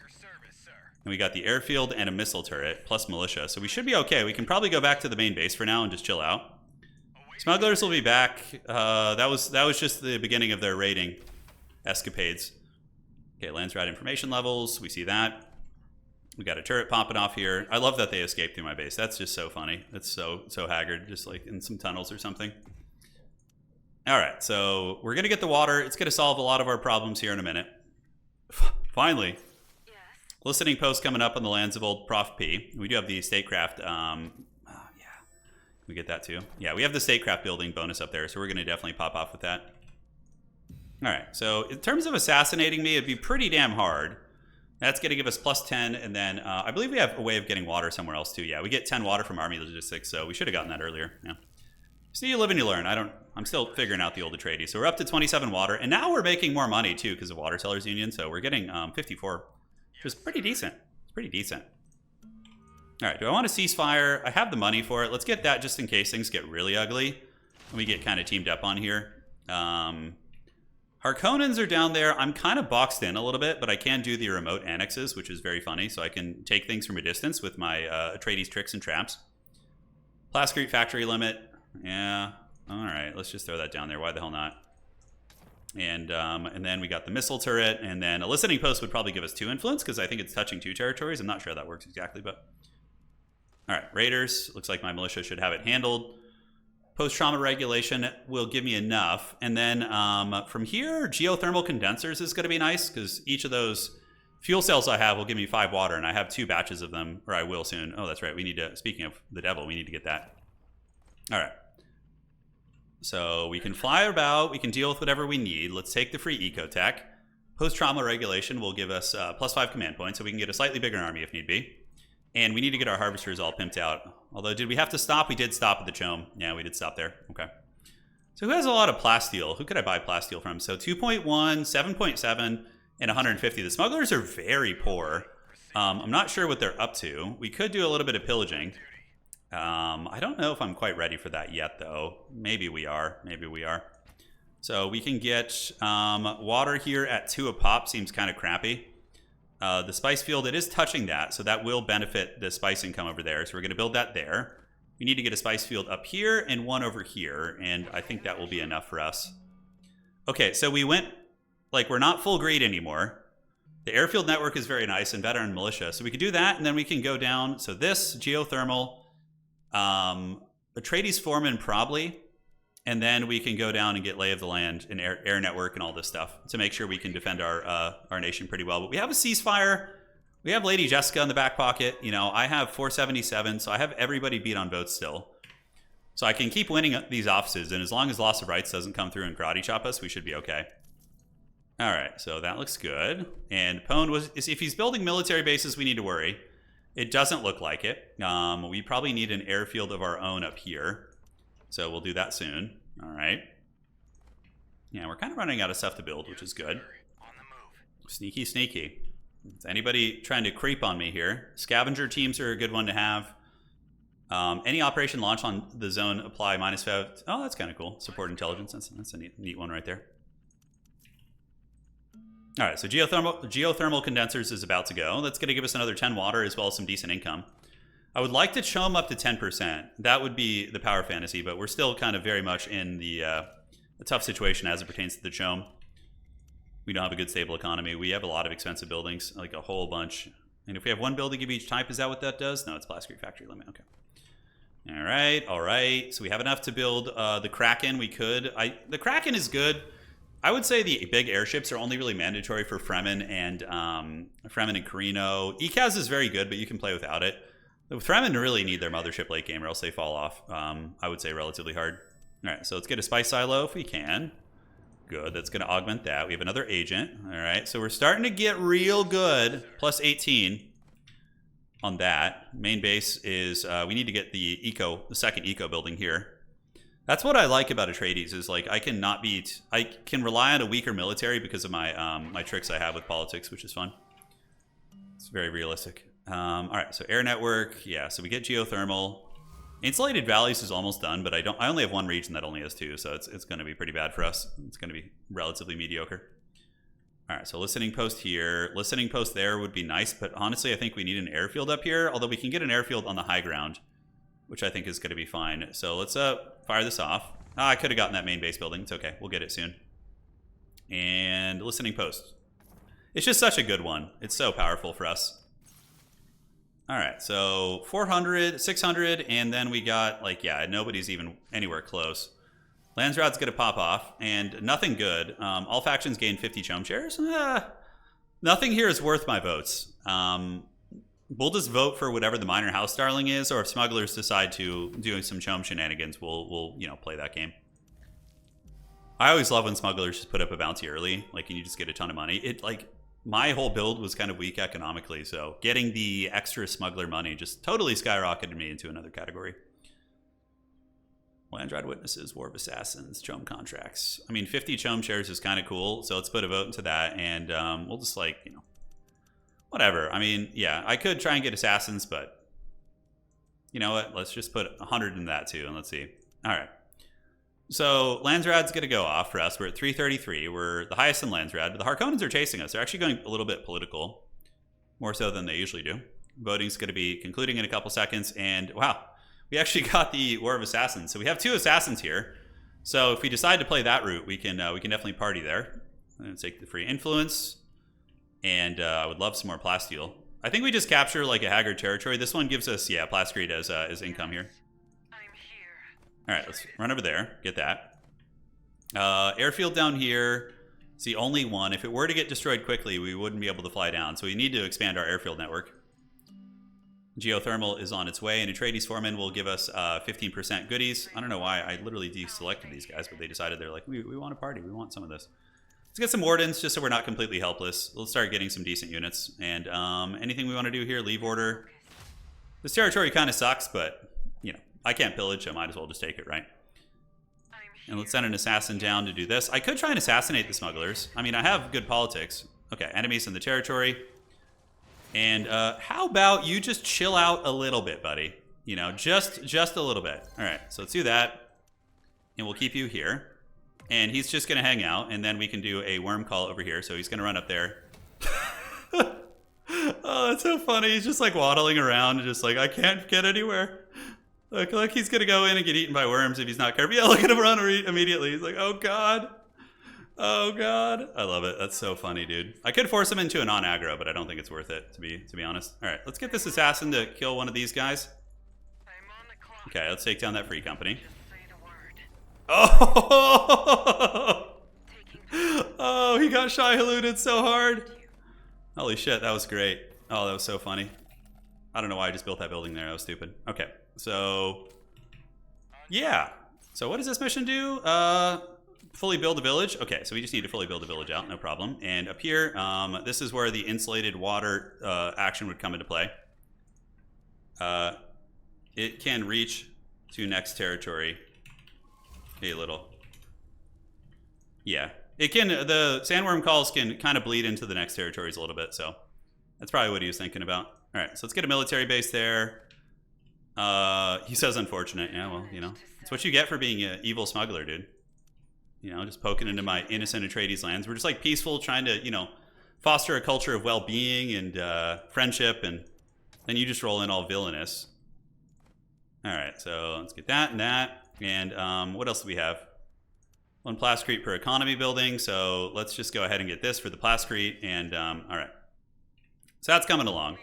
And we got the airfield and a missile turret, plus militia. So we should be okay. We can probably go back to the main base for now and just chill out. Smugglers will be back. That was just the beginning of their raiding escapades. Okay, Landsrad information levels. We see that. We got a turret popping off here. I love that they escaped through my base. That's just so funny. It's so haggard, just like in some tunnels or something. All right, so we're going to get the water. It's going to solve a lot of our problems here in a minute. Finally. Listening post coming up on the lands of old Prof P. We do have the statecraft. Yeah, we get that too. Yeah, we have the statecraft building bonus up there, so we're going to definitely pop off with that. All right, so in terms of assassinating me, it'd be pretty damn hard. That's going to give us plus 10, and then I believe we have a way of getting water somewhere else too. Yeah, we get 10 water from Army Logistics, so we should have gotten that earlier. Yeah. So you live and you learn. I'm still figuring out the old Atreides. So we're up to 27 water, and now we're making more money too because of Water Sellers Union. So we're getting 54. Which is pretty decent. It's pretty decent. All right, do I want to ceasefire? I have the money for it. Let's get that just in case things get really ugly. And we get kind of teamed up on here. Harkonnens are down there. I'm kind of boxed in a little bit, but I can do the remote annexes, which is very funny. So I can take things from a distance with my Atreides tricks and traps. Plascrete factory limit. Yeah. All right, let's just throw that down there. Why the hell not? And then we got the missile turret, and then a listening post would probably give us 2 influence because I think it's touching 2 territories. I'm not sure how that works exactly, but all right, raiders. Looks like my militia should have it handled. Post-trauma regulation will give me enough, and then from here, geothermal condensers is going to be nice because each of those fuel cells I have will give me 5 water, and I have 2 batches of them, or I will soon. Oh, that's right. We need to. Speaking of the devil, we need to get that. All right. So we can fly about, we can deal with whatever we need. Let's take the free ecotech. Post-trauma regulation will give us +5 command points, so we can get a slightly bigger army if need be. And we need to get our harvesters all pimped out. Although, did we have to stop? We did stop at the Chome. Yeah, we did stop there. Okay. So who has a lot of plasteel? Who could I buy plasteel from? So 2.1, 7.7, and 150. The smugglers are very poor. I'm not sure what they're up to. We could do a little bit of pillaging. I don't know if I'm quite ready for that yet, though. Maybe we are. Maybe we are. So we can get water here at 2 a pop. Seems kind of crappy. The spice field, it is touching that, so that will benefit the spice income over there. So we're going to build that there. We need to get a spice field up here and 1 over here, and I think that will be enough for us. Okay, so we went, like, we're not full grade anymore. The airfield network is very nice and veteran militia. So we could do that, and then we can go down. So this, geothermal, Atreides foreman probably, and then we can go down and get lay of the land and air network and all this stuff to make sure we can defend our nation pretty well. But we have a ceasefire. We have Lady Jessica in the back pocket. You know, I have 477, so I have everybody beat on votes still. So I can keep winning these offices, and as long as loss of rights doesn't come through and karate chop us, we should be okay. All right, so that looks good. And Pone if he's building military bases, we need to worry. It doesn't look like it. We probably need an airfield of our own up here. So we'll do that soon. All right. Yeah, we're kind of running out of stuff to build, which is good. Sneaky, sneaky. Is anybody trying to creep on me here? Scavenger teams are a good one to have. Any operation launch on the zone apply -5. Oh, that's kind of cool. Support intelligence. That's a neat one right there. All right, so geothermal condensers is about to go. That's going to give us another 10 water as well as some decent income. I would like to chome up to 10%. That would be the power fantasy, but we're still kind of very much in a tough situation as it pertains to the chome. We don't have a good stable economy. We have a lot of expensive buildings, like a whole bunch. And if we have 1 building of each type, is that what that does? No, it's Plastic Factory Limit. Okay. All right. So we have enough to build the Kraken. We could. The Kraken is good. I would say the big airships are only really mandatory for Fremen and Carino. Ecaz is very good, but you can play without it. The Fremen really need their mothership late game or else they fall off. I would say relatively hard. All right, so let's get a spice silo if we can. Good, that's going to augment that. We have another agent. All right, so we're starting to get real good. Plus 18 on that. Main base is, we need to get the second eco building here. That's what I like about Atreides is like I can rely on a weaker military because of my my tricks I have with politics, which is fun. It's very realistic. All right, so air network, yeah. So we get geothermal. Insulated valleys is almost done, but I only have 1 region that only has 2, so it's going to be pretty bad for us. It's going to be relatively mediocre. All right, so listening post here, listening post there would be nice, but honestly, I think we need an airfield up here. Although we can get an airfield on the high ground, which I think is going to be fine. So let's fire this off. I could have gotten that main base building. It's okay. We'll get it soon. And listening post. It's just such a good one. It's so powerful for us. All right, so 400, 600, and then we got, like, yeah, nobody's even anywhere close. Landsrad's going to pop off, and nothing good. All factions gain 50 chome shares. Nothing here is worth my votes. We'll just vote for whatever the minor house darling is, or if smugglers decide to do some chome shenanigans, we'll play that game. I always love when smugglers just put up a bounty early, like, and you just get a ton of money. My whole build was kind of weak economically, so getting the extra smuggler money just totally skyrocketed me into another category. Landrad Witnesses, War of Assassins, chome contracts. I mean, 50 chome shares is kind of cool, so let's put a vote into that, and we'll just, like, whatever. I mean, yeah, I could try and get assassins, but you know what? Let's just put 100 in that too, and let's see. All right. So Landsrad's going to go off for us. We're at 333. We're the highest in Landsrad, but the Harkonnens are chasing us. They're actually going a little bit political, more so than they usually do. Voting's going to be concluding in a couple seconds, and wow, we actually got the War of Assassins. So we have 2 assassins here. So if we decide to play that route, we can definitely party there. And take the free influence. And I would love some more plasteel. I think we just capture like a haggard territory. This one gives us, yeah, Plascrete as income here. I'm here. All right, let's run over there. Get that. Airfield down here. It's the only one. If it were to get destroyed quickly, we wouldn't be able to fly down. So we need to expand our airfield network. Geothermal is on its way, and Atreides Foreman will give us 15% goodies. I don't know why I literally deselected these guys, but they decided they're like, we want a party. We want some of this. Let's get some wardens just so we're not completely helpless. Let's start getting some decent units. And anything we want to do here, leave order. This territory kind of sucks, but, you know, I can't pillage, so I might as well just take it, right? And let's send an assassin down to do this. I could try and assassinate the smugglers. I mean, I have good politics. Okay, enemies in the territory. And how about you just chill out a little bit, buddy? You know, just a little bit. All right, so let's do that. And we'll keep you here. And he's just going to hang out, and then we can do a worm call over here. So he's going to run up there. Oh, that's so funny. He's just like waddling around, just like, I can't get anywhere. Look, he's going to go in and get eaten by worms if he's not careful. Yeah, look at him run immediately. He's like, oh, God. Oh, God. I love it. That's so funny, dude. I could force him into a non-aggro, but I don't think it's worth it, to be honest. All right, let's get this assassin to kill one of these guys. I'm on the clock. Okay, let's take down that free company. Just say the word. Oh! Taking Oh, he got Shai-Haluded so hard. Holy shit, that was great. Oh, that was so funny. I don't know why I just built that building there. That was stupid. Okay, so... yeah. So what does this mission do? Fully build a village. Okay, so we just need to fully build a village out. No problem. And up here, this is where the insulated water action would come into play. It can reach to next territory a little. Yeah. It can, the sandworm calls can kind of bleed into the next territories a little bit, so that's probably what he was thinking about. All right, so let's get a military base there. He says unfortunate. Yeah, well, you know, it's what you get for being an evil smuggler, dude. You know, just poking into my innocent Atreides lands. We're just like peaceful, trying to, you know, foster a culture of well-being and friendship, and then you just roll in all villainous. All right, so let's get that and that. And what else do we have? One Plascrete per economy building, so let's just go ahead and get this for the Plascrete, and all right. So that's coming along.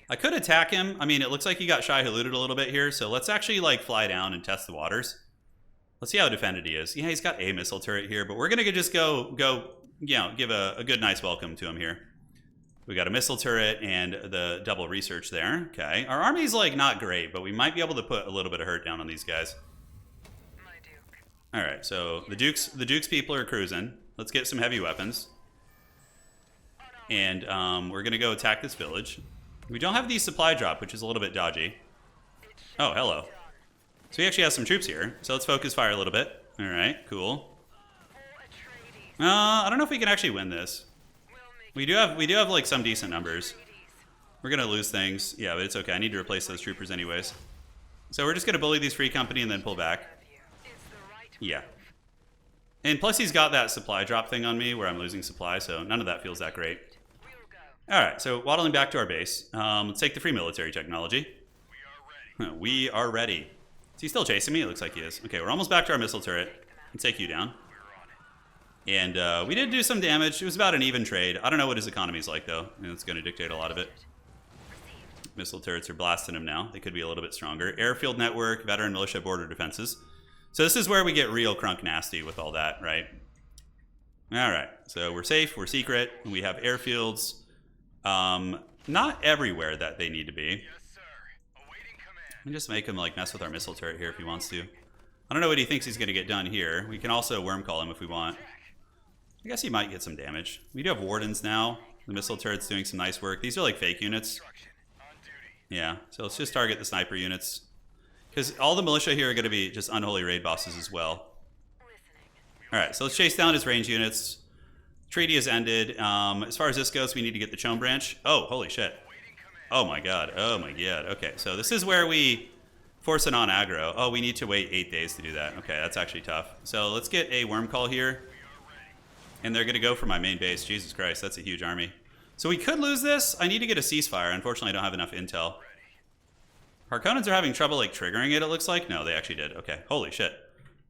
I could attack him. I mean, it looks like he got Shai-Haluded a little bit here, so let's actually like fly down and test the waters. Let's see how defended he is. Yeah, he's got a missile turret here, but we're gonna just go, you know, give a good, nice welcome to him here. We got a missile turret and the double research there. Okay, our army's like not great, but we might be able to put a little bit of hurt down on these guys. my Duke. All right, so the Duke's people are cruising. Let's get some heavy weapons, and we're gonna go attack this village. We don't have the supply drop, which is a little bit dodgy. Oh, hello. So he actually has some troops here. So let's focus fire a little bit. All right, cool. I don't know if we can actually win this. We do have like some decent numbers. We're gonna lose things. Yeah, but it's okay. I need to replace those troopers anyways. So we're just gonna bully these free company and then pull back. Yeah. And plus he's got that supply drop thing on me where I'm losing supply, so none of that feels that great. All right, so waddling back to our base. Let's take the free military technology. We are ready. Is he still chasing me? It looks like he is. Okay, we're almost back to our missile turret. Let's take you down. And we did do some damage. It was about an even trade. I don't know what his economy is like, though. And it's going to dictate a lot of it. Missile turrets are blasting him now. They could be a little bit stronger. Airfield network, veteran militia, border defenses. So this is where we get real crunk nasty with all that, right? All right, so we're safe, we're secret, and we have airfields. Not everywhere that they need to be. Yes, sir. Awaiting command. And just make him like mess with our missile turret here if he wants to. I don't know what he thinks he's going to get done here. We can also worm call him if we want. I guess he might get some damage. We do have wardens now. The missile turret's doing some nice work. These are like fake units. On duty. Yeah, so let's just target the sniper units. Because all the militia here are going to be just unholy raid bosses as well. Alright, so let's chase down his range units. Treaty has ended. As far as this goes, we need to get the Chome branch. Oh, holy shit. Oh my god. Oh my god. Okay, so this is where we force it on aggro. Oh, we need to wait 8 days to do that. Okay, that's actually tough. So let's get a worm call here. And they're going to go for my main base. Jesus Christ, that's a huge army. So we could lose this. I need to get a ceasefire. Unfortunately, I don't have enough intel. Harkonnens are having trouble like triggering it looks like. No, they actually did. Okay, holy shit.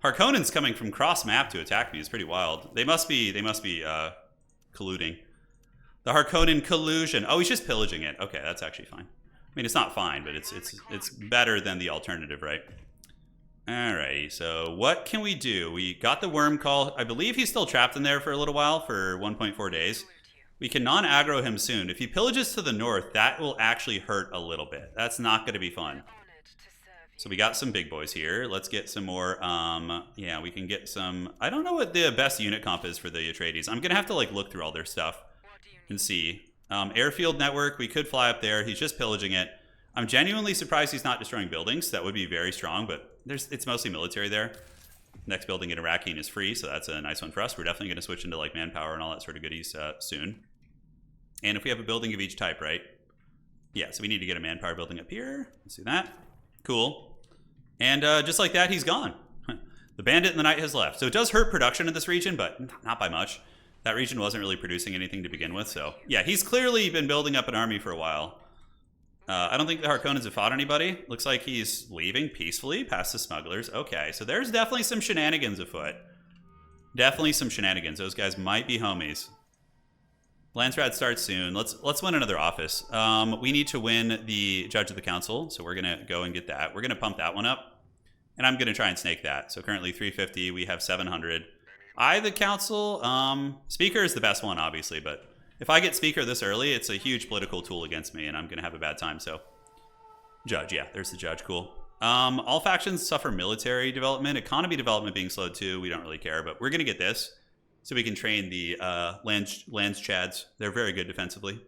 Harkonnen's coming from cross map to attack me. It's pretty wild. They must be colluding. The Harkonnen collusion. Oh, he's just pillaging it. Okay, that's actually fine. I mean, it's not fine, but it's better than the alternative, right? Alrighty, so what can we do? We got the worm call. I believe he's still trapped in there for a little while, for 1.4 days. We can non-aggro him soon. If he pillages to the north, that will actually hurt a little bit. That's not going to be fun. So we got some big boys here. Let's get some more, yeah, we can get some... I don't know what the best unit comp is for the Atreides. I'm going to have to, like, look through all their stuff and see. Airfield network, we could fly up there. He's just pillaging it. I'm genuinely surprised he's not destroying buildings. That would be very strong, but it's mostly military there. Next building in Iraqine is free, so that's a nice one for us. We're definitely going to switch into, like, manpower and all that sort of goodies soon. And if we have a building of each type, right? Yeah, so we need to get a manpower building up here. Let's do that. Cool. And just like that, he's gone. The bandit and the knight has left. So it does hurt production in this region, but not by much. That region wasn't really producing anything to begin with, so... Yeah, he's clearly been building up an army for a while. I don't think the Harkonnens have fought anybody. Looks like he's leaving peacefully past the smugglers. Okay, so there's definitely some shenanigans afoot. Definitely some shenanigans. Those guys might be homies. Landsrad starts soon. Let's win another office. We need to win the Judge of the Council, so we're going to go and get that. We're going to pump that one up, and I'm going to try and snake that. So currently 350, we have 700. The Council, Speaker is the best one, obviously, but if I get Speaker this early, it's a huge political tool against me, and I'm going to have a bad time, so... Judge, yeah, there's the Judge, cool. All factions suffer military development, economy development being slowed too, we don't really care, but we're going to get this. So we can train the lands chads. They're very good defensively.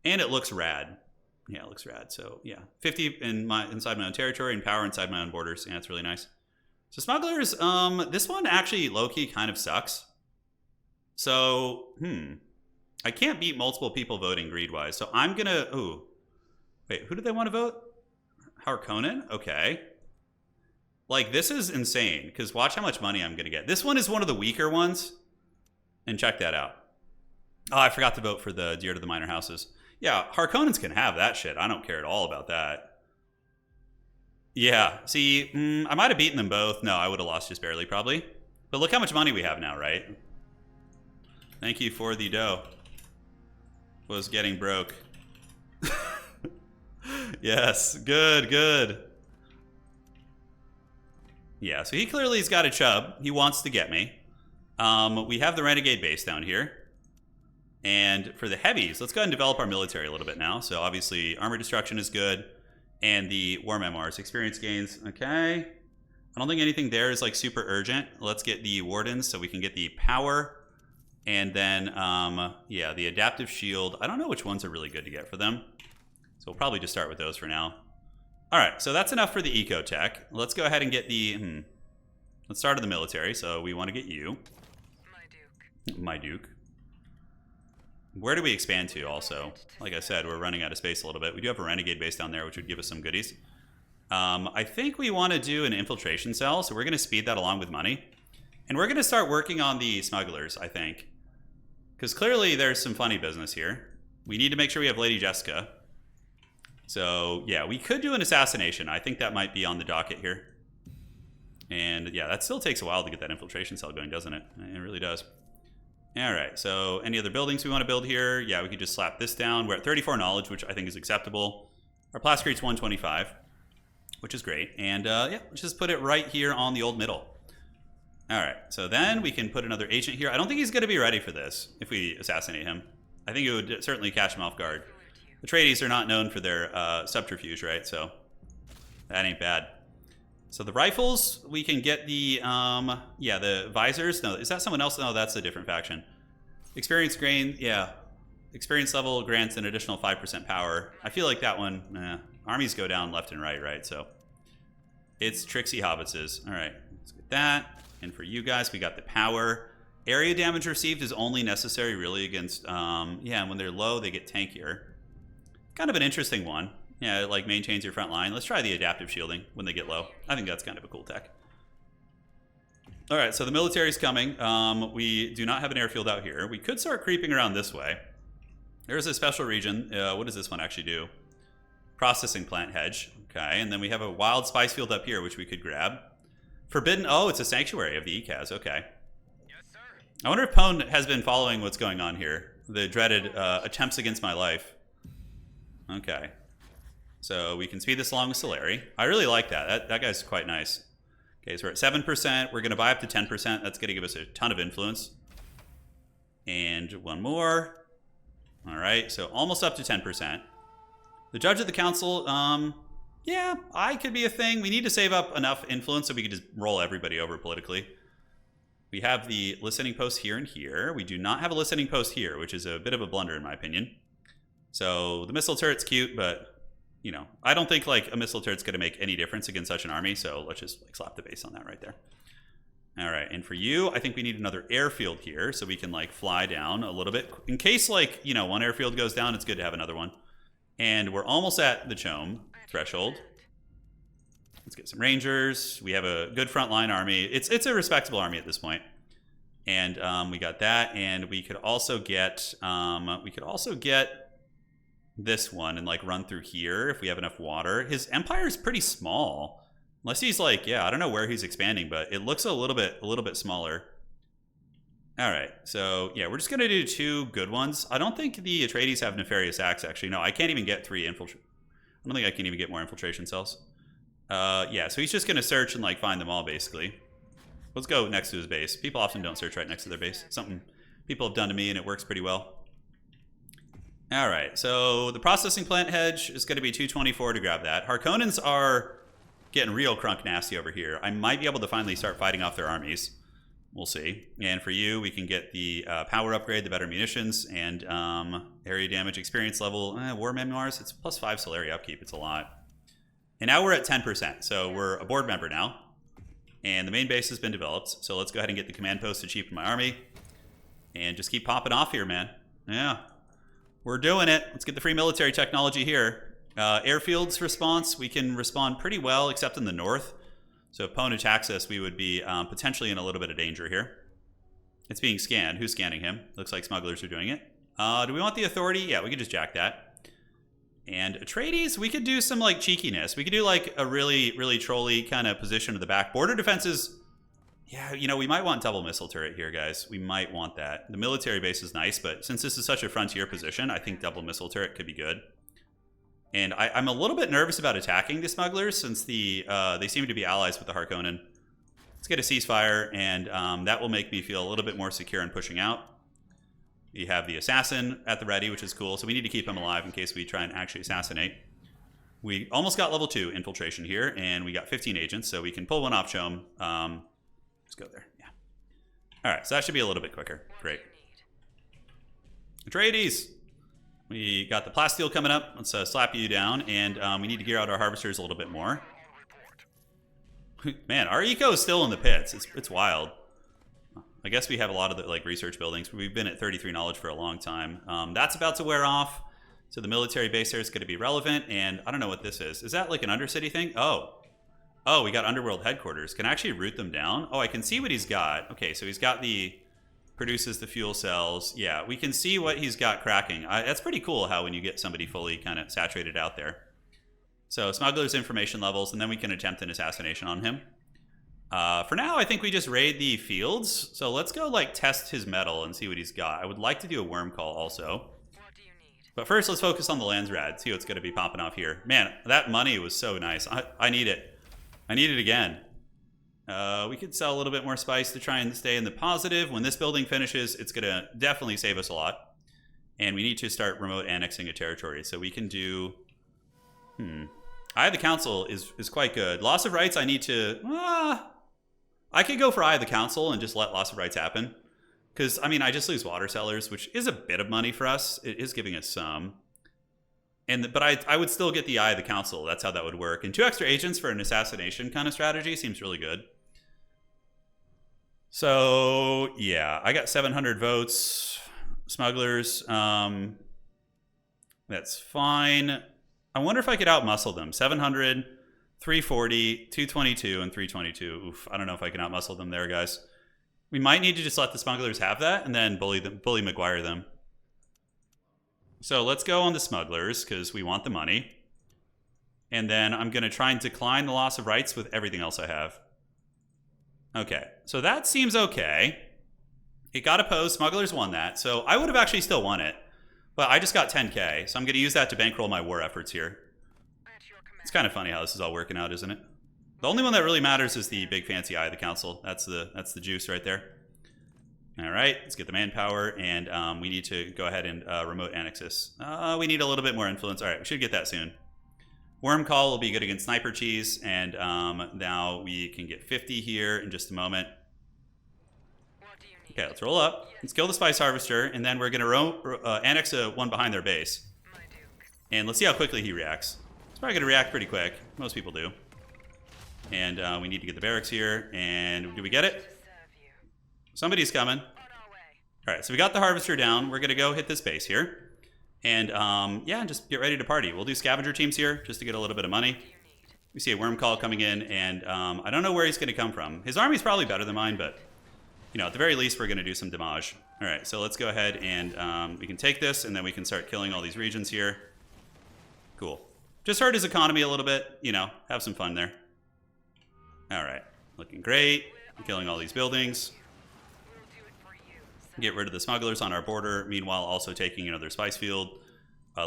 And it looks rad. Yeah, it looks rad. So, yeah. 50 inside my own territory and power inside my own borders. Yeah, it's really nice. So Smugglers, this one actually low-key kind of sucks. So, I can't beat multiple people voting greed-wise. So I'm going to... Ooh. Wait, who do they want to vote? Harkonnen? Okay. Like, this is insane. Because watch how much money I'm going to get. This one is one of the weaker ones. And check that out. Oh, I forgot to vote for the Dear to the Minor Houses. Yeah, Harkonnens can have that shit. I don't care at all about that. Yeah, see, I might have beaten them both. No, I would have lost just barely, probably. But look how much money we have now, right? Thank you for the dough. Was getting broke. Yes, good, good. Yeah, so he clearly has got a chub. He wants to get me. We have the Renegade base down here. And for the heavies, let's go ahead and develop our military a little bit now. So obviously, armor destruction is good. And the war memoirs, experience gains, okay. I don't think anything there is like super urgent. Let's get the wardens so we can get the power. And then, yeah, the adaptive shield. I don't know which ones are really good to get for them. So we'll probably just start with those for now. All right, so that's enough for the eco tech. Let's go ahead and get the, let's start in the military. So we want to get you. My Duke. My Duke. Where do we expand to also? Like I said, we're running out of space a little bit. We do have a renegade base down there, which would give us some goodies. I think we want to do an infiltration cell, so we're going to speed that along with money. And we're going to start working on the smugglers, I think. Because clearly there's some funny business here. We need to make sure we have Lady Jessica. So, yeah, we could do an assassination. I think that might be on the docket here. And, yeah, that still takes a while to get that infiltration cell going, doesn't it? It really does. All right, so any other buildings we want to build here? Yeah, we could just slap this down. We're at 34 knowledge, which I think is acceptable. Our plascrete's 125, which is great. And yeah, let's just put it right here on the old middle. All right, so then we can put another agent here. I don't think he's going to be ready for this if we assassinate him. I think it would certainly catch him off guard. The Atreides are not known for their subterfuge, right? So that ain't bad. So the rifles, we can get the, yeah, the visors. No, is that someone else? No, that's a different faction. Experience grain, yeah. Experience level grants an additional 5% power. I feel like that one, armies go down left and right? So it's tricksy hobbitses. All right, let's get that. And for you guys, we got the power. Area damage received is only necessary really against, yeah, and when they're low, they get tankier. Kind of an interesting one. Yeah, it like maintains your front line. Let's try the adaptive shielding when they get low. I think that's kind of a cool tech. All right, so the military's coming. We do not have an airfield out here. We could start creeping around this way. There's a special region. What does this one actually do? Processing plant hedge. Okay, and then we have a wild spice field up here, which we could grab. Forbidden. Oh, it's a sanctuary of the Ecaz. Okay. Yes, sir. I wonder if Pone has been following what's going on here. The dreaded attempts against my life. Okay. So we can speed this along with Solari. I really like that. That guy's quite nice. Okay, so we're at 7%. We're going to buy up to 10%. That's going to give us a ton of influence. And one more. All right, so almost up to 10%. The Judge of the Council, yeah, I could be a thing. We need to save up enough influence so we can just roll everybody over politically. We have the listening post here and here. We do not have a listening post here, which is a bit of a blunder in my opinion. So the missile turret's cute, but you know, I don't think like a missile turret's going to make any difference against such an army. So let's just like slap the base on that right there. All right, and for you, I think we need another airfield here so we can like fly down a little bit in case like, you know, one airfield goes down. It's good to have another one. And we're almost at the Chome threshold. Let's get some Rangers. We have a good frontline army. It's a respectable army at this point. And we got that, and we could also get this one and like run through here if we have enough water. His empire is pretty small, unless he's like, yeah, I don't know where he's expanding, but it looks a little bit smaller. All right, so yeah, we're just gonna do 2 good ones. I don't think the Atreides have nefarious acts. Actually, no, I can't even get 3 infiltration. I don't think I can even get more infiltration cells. Yeah, so he's just gonna search and like find them all basically. Let's go next to his base. People often don't search right next to their base. Something people have done to me, and it works pretty well. All right, so the processing plant hedge is going to be 224 to grab that. Harkonnens are getting real crunk nasty over here. I might be able to finally start fighting off their armies. We'll see. And for you, we can get the power upgrade, the better munitions, and area damage experience level. War memoirs, it's +5 Solari upkeep. It's a lot. And now we're at 10%, so we're a board member now. And the main base has been developed, so let's go ahead and get the command post to cheapen my army. And just keep popping off here, man. Yeah. We're doing it. Let's get the free military technology here. Airfield's response, we can respond pretty well, except in the north. So if Pone attacks us, we would be potentially in a little bit of danger here. It's being scanned. Who's scanning him? Looks like smugglers are doing it. Do we want the authority? Yeah, we could just jack that. And Atreides, we could do some like cheekiness. We could do like a really, really trolly kind of position to the back. Border defenses, yeah, you know, we might want double missile turret here, guys. We might want that. The military base is nice, but since this is such a frontier position, I think double missile turret could be good. And I'm a little bit nervous about attacking the smugglers since they seem to be allies with the Harkonnen. Let's get a ceasefire, and that will make me feel a little bit more secure in pushing out. We have the assassin at the ready, which is cool, so we need to keep him alive in case we try and actually assassinate. We almost got level 2 infiltration here, and we got 15 agents, so we can pull one off Chome. Let's go there, yeah. All right, so that should be a little bit quicker. Great. Atreides! We got the plasteel coming up. Let's slap you down, and we need to gear out our harvesters a little bit more. Man, our eco is still in the pits. It's wild. I guess we have a lot of the like research buildings. We've been at 33 knowledge for a long time. That's about to wear off. So the military base there is going to be relevant. And I don't know what this is. Is that like an Undercity thing? Oh, we got Underworld headquarters. Can I actually root them down? Oh, I can see what he's got. Okay, so he's got produces the fuel cells. Yeah, we can see what he's got cracking. That's pretty cool how when you get somebody fully kind of saturated out there. So smugglers information levels, and then we can attempt an assassination on him. For now, I think we just raid the fields. So let's go like test his metal and see what he's got. I would like to do a worm call also. What do you need? But first, let's focus on the Landsrad. See what's going to be popping off here. Man, that money was so nice. I need it. I need it again. We could sell a little bit more spice to try and stay in the positive. When this building finishes, it's going to definitely save us a lot. And we need to start remote annexing a territory. So we can do... Eye of the Council is quite good. Loss of rights, I need to... I could go for Eye of the Council and just let loss of rights happen. Because, I mean, I just lose water sellers, which is a bit of money for us. It is giving us some. But I would still get the Eye of the Council. That's how that would work. And 2 extra agents for an assassination kind of strategy seems really good. So, yeah, I got 700 votes. Smugglers, that's fine. I wonder if I could outmuscle them. 700... 340, 222, and 322. Oof, I don't know if I can outmuscle them there, guys. We might need to just let the smugglers have that and then bully McGuire them. So let's go on the smugglers because we want the money. And then I'm going to try and decline the loss of rights with everything else I have. Okay, so that seems okay. It got opposed. Smugglers won that. So I would have actually still won it. But I just got 10k. So I'm going to use that to bankroll my war efforts here. At your command. It's kind of funny how this is all working out, isn't it? The only one that really matters is the big fancy eye of the council. That's the juice right there. All right, let's get the manpower, and we need to go ahead and remote annex this. We need a little bit more influence. All right, we should get that soon. Worm Call will be good against Sniper Cheese, and now we can get 50 here in just a moment. What do you need? Okay, let's roll up. Let's kill the Spice Harvester, and then we're going to annex one behind their base. My Duke. And let's see how quickly he reacts. He's probably going to react pretty quick. Most people do. And we need to get the barracks here. And do we get To it? serve you. Somebody's coming. On our way. All right, so we got the Harvester down. We're going to go hit this base here. And yeah, just get ready to party. We'll do scavenger teams here just to get a little bit of money. What do you need? We see a Worm Call coming in, and I don't know where he's going to come from. His army's probably better than mine, but you know, at the very least, we're going to do some damage. All right, so let's go ahead and we can take this, and then we can start killing all these regions here. Cool. Just hurt his economy a little bit. You know, have some fun there. All right, looking great. Killing all these buildings. We'll do it for you. Sir. Get rid of the smugglers on our border. Meanwhile, also taking another spice field.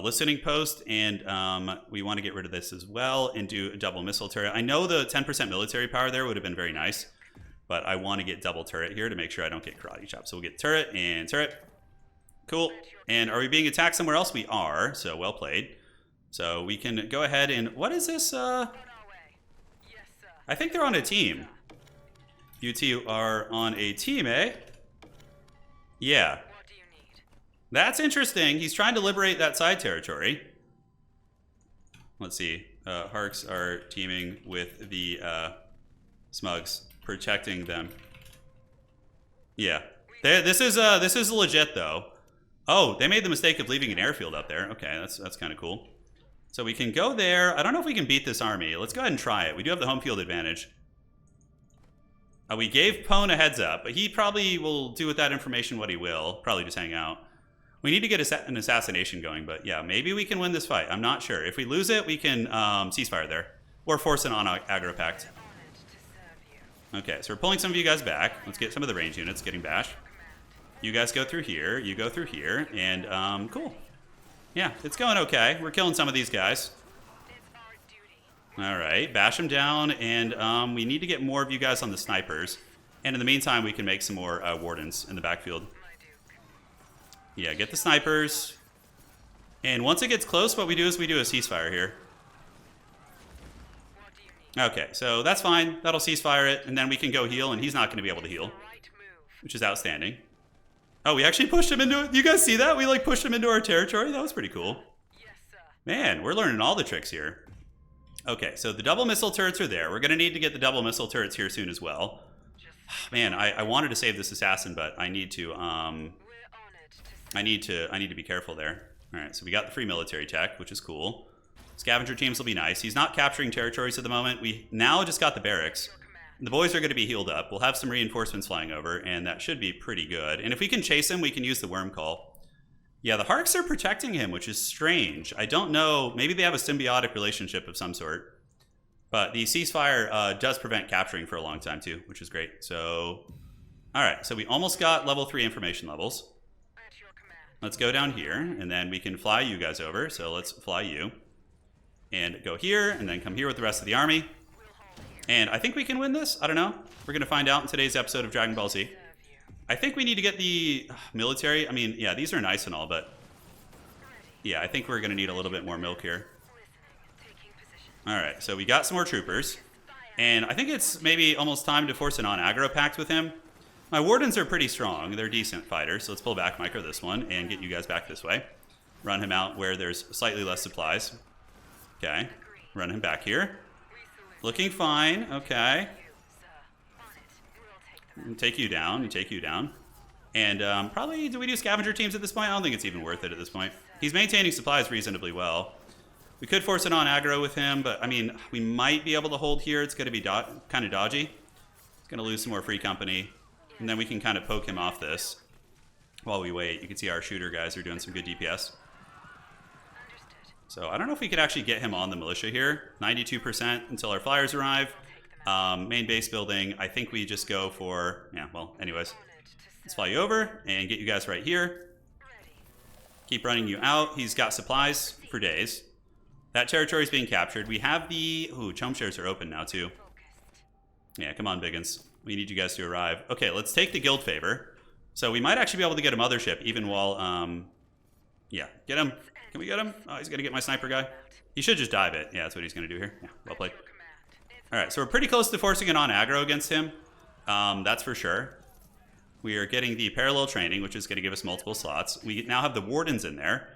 Listening post, and we want to get rid of this as well and do a double missile turret. I know the 10% military power there would have been very nice, but I want to get double turret here to make sure I don't get karate chopped. So we'll get turret and turret. Cool. And are we being attacked somewhere else? We are, so well played. So we can go ahead and, what is this? On our way. Yes, sir. I think they're on a team. You two are on a team, eh? Yeah. What do you need? That's interesting. He's trying to liberate that side territory. Let's see. Harks are teaming with the Smugs, protecting them. Yeah. This is legit though. Oh, they made the mistake of leaving an airfield up there. Okay, that's kind of cool. So we can go there. I don't know if we can beat this army. Let's go ahead and try it. We do have the home field advantage. We gave Pone a heads up, but he probably will do with that information what he will. Probably just hang out. We need to get an assassination going, but yeah, maybe we can win this fight. I'm not sure. If we lose it, we can ceasefire there. Or force it on aggro pact. Honored to serve you. Okay, so we're pulling some of you guys back. Let's get some of the range units getting bashed. You guys go through here, you go through here, and cool. Yeah, it's going okay. We're killing some of these guys. It's our duty. All right, bash them down, and we need to get more of you guys on the snipers. And in the meantime, we can make some more wardens in the backfield. My Duke. Yeah, get the snipers. And once it gets close, what we do is we do a ceasefire here. What do you need? Okay, so that's fine. That'll ceasefire it, and then we can go heal, and he's not going to be able to heal, The right move. which is outstanding. Oh, we actually pushed him into it. You guys see that? We like pushed him into our territory. That was pretty cool. Yes, sir. Man, we're learning all the tricks here. Okay, so the double missile turrets are there. We're going to need to get the double missile turrets here soon as well. Just Man, I wanted to save this assassin, but I need to we're honored to serve. I need to be careful there. All right, so we got the free military tech, which is cool. Scavenger teams will be nice. He's not capturing territories at the moment. We now just got the barracks. Your command. The boys are going to be healed up. We'll have some reinforcements flying over, and that should be pretty good. And if we can chase him, we can use the worm call. Yeah, the Harks are protecting him, which is strange. I don't know. Maybe they have a symbiotic relationship of some sort. But the ceasefire does prevent capturing for a long time, too, which is great. So, all right. So we almost got level 3 information levels. At your command. Let's go down here, and then we can fly you guys over. So let's fly you. And go here, and then come here with the rest of the army. We'll hold here. And I think we can win this. I don't know. We're going to find out in today's episode of Dragon Ball Z. Serve you. I think we need to get the military. I mean, yeah, these are nice and all, but Ready. yeah, I think we're going to need a little bit more milk here. Listening. Taking position. All right, so we got some more troopers. And I think it's maybe almost time to force an on-aggro pact with him. My wardens are pretty strong. They're decent fighters. So let's pull back micro this one and get you guys back this way. Run him out where there's slightly less supplies. Okay, run him back here. We salute Looking fine. Okay. you, sir. On it. We'll take them. And take you down and take you down. And probably, do we do scavenger teams at this point? I don't think it's even worth it at this point. He's maintaining supplies reasonably well. We could force it on aggro with him, but I mean, we might be able to hold here. It's going to be kind of dodgy. It's going to lose some more free company. And then we can kind of poke him off this while we wait. You can see our shooter guys are doing some good DPS. Understood. So I don't know if we could actually get him on the militia here. 92% until our flyers arrive. Main base building, I think we just go for, yeah, well, anyways. On it to Let's sell. fly you over and get you guys right here. Ready. Keep running you out. He's got supplies for days. That territory is being captured. We have the... Ooh, chum shares are open now, too. Focused. Yeah, come on, Biggins. We need you guys to arrive. Okay, let's take the guild favor. So we might actually be able to get a mothership, even while... Yeah, get him. Can we get him? Oh, he's going to get my sniper guy. He should just dive it. Yeah, that's what he's going to do here. Yeah, well played. Your command. It's All right, so we're pretty close to forcing it on aggro against him. That's for sure. We are getting the parallel training, which is going to give us multiple slots. We now have the wardens in there.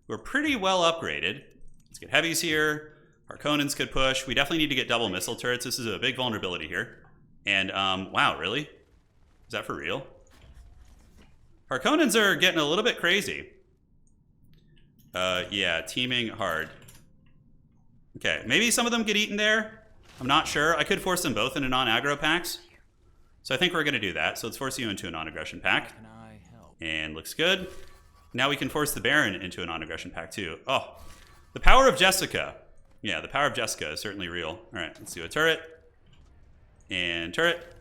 We're pretty well upgraded. Let's get heavies here. Harkonnens could push. We definitely need to get double missile turrets. This is a big vulnerability here. And, wow, really? Is that for real? Harkonnens are getting a little bit crazy. Yeah, teaming hard. Okay, maybe some of them get eaten there. I'm not sure. I could force them both into non-aggro packs. So I think we're going to do that. So let's force you into a non-aggression pack. Can I help? And looks good. Now we can force the Baron into a non-aggression pack too. Oh, the power of Jessica. Yeah, the power of Jessica is certainly real. All right, let's do a turret. And turret.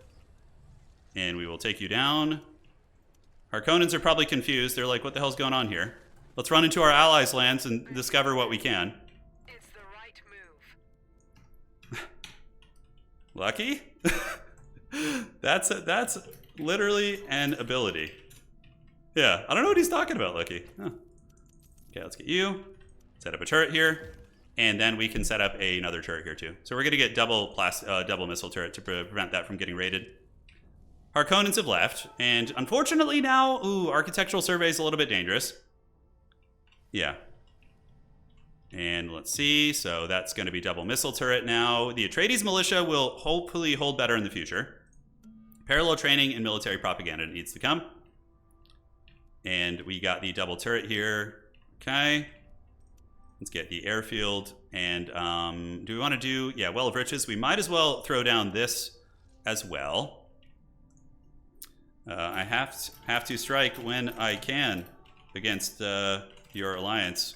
And we will take you down. Harkonnens are probably confused. They're like, what the hell's going on here? Let's run into our allies' lands and discover what we can. It's the right move. Lucky? That's literally an ability. Yeah, I don't know what he's talking about, Lucky. Huh. Okay, let's get you. Set up a turret here. And then we can set up another turret here too. So we're going to get double missile turret to prevent that from getting raided. Harkonnens have left. And unfortunately now, ooh, architectural survey is a little bit dangerous. Yeah. And let's see. So that's going to be double missile turret now. The Atreides militia will hopefully hold better in the future. Parallel training and military propaganda needs to come. And we got the double turret here. Okay. Let's get the airfield. And do we want to do... Yeah, Well of Riches. We might as well throw down this as well. I have to strike when I can against your alliance.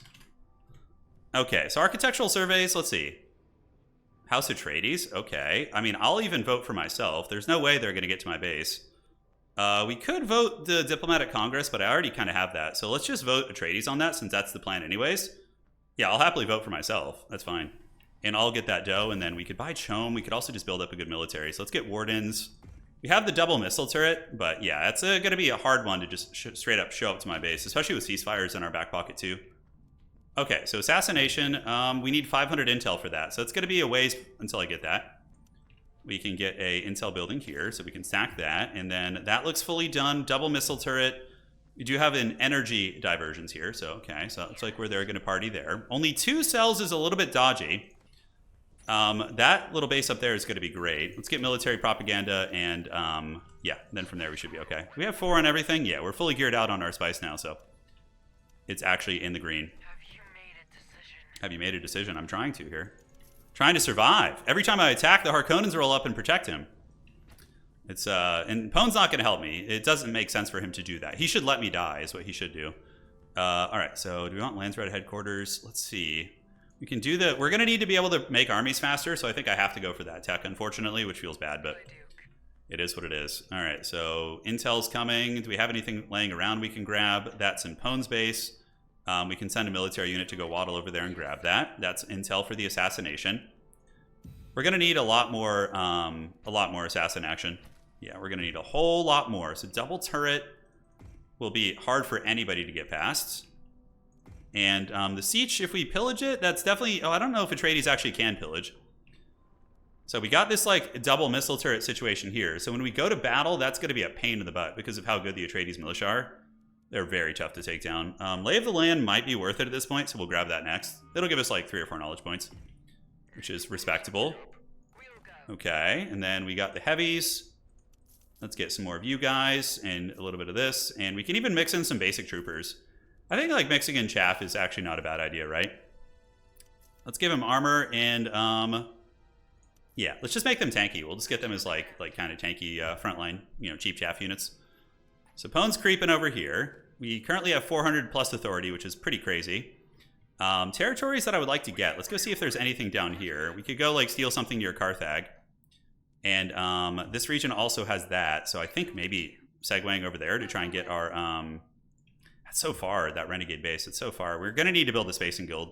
Okay, so architectural surveys, let's see. House Atreides, okay. I mean, I'll even vote for myself. There's no way they're going to get to my base. We could vote the Diplomatic Congress, but I already kind of have that. So let's just vote Atreides on that since that's the plan anyways. Yeah, I'll happily vote for myself. That's fine. And I'll get that dough, and then we could buy Chom. We could also just build up a good military. So let's get Wardens. We have the double missile turret, but yeah, it's going to be a hard one to just straight up show up to my base, especially with ceasefires in our back pocket too. Okay, so assassination, we need 500 intel for that. So it's going to be a ways until I get that. We can get a intel building here, so we can stack that. And then that looks fully done. Double missile turret. We do have an energy diversions here. So, okay, so it looks like they're going to party there. Only 2 cells is a little bit dodgy. That little base up there is going to be great. Let's get military propaganda, and yeah, then from there we should be okay. We have 4 on everything. Yeah, we're fully geared out on our spice now, so it's actually in the green. Have you made a decision? Have you made a decision? I'm trying to here. Trying to survive. Every time I attack, the Harkonnens roll up and protect him. It's and Pone's not going to help me. It doesn't make sense for him to do that. He should let me die is what he should do. All right, so do we want Landsred headquarters? Let's see. We can do the... We're going to need to be able to make armies faster, so I think I have to go for that tech, unfortunately, which feels bad, but it is what it is. All right, so intel's coming. Do we have anything laying around we can grab? That's in Pone's base. We can send a military unit to go waddle over there and grab that. That's intel for the assassination. We're going to need a lot more assassin action. Yeah, we're going to need a whole lot more. So double turret will be hard for anybody to get past. And the siege, if we pillage it, that's definitely... Oh, I don't know if Atreides actually can pillage. So we got this like double missile turret situation here. So when we go to battle, that's going to be a pain in the butt because of how good the Atreides militia are. They're very tough to take down. Lay of the Land might be worth it at this point, so we'll grab that next. It'll give us like 3 or 4 knowledge points, which is respectable. Okay, and then we got the heavies. Let's get some more of you guys and a little bit of this. And we can even mix in some basic troopers. I think like mixing in chaff is actually not a bad idea, right? Let's give him armor and yeah, let's just make them tanky. We'll just get them as like kind of tanky frontline, you know, cheap chaff units. So Pone's creeping over here. We currently have 400 plus authority, which is pretty crazy. Territories that I would like to get. Let's go see if there's anything down here. We could go like steal something near Carthag. And this region also has that, so I think maybe segueing over there to try and get our... that's so far, that Renegade base. It's so far. We're going to need to build a Spacing Guild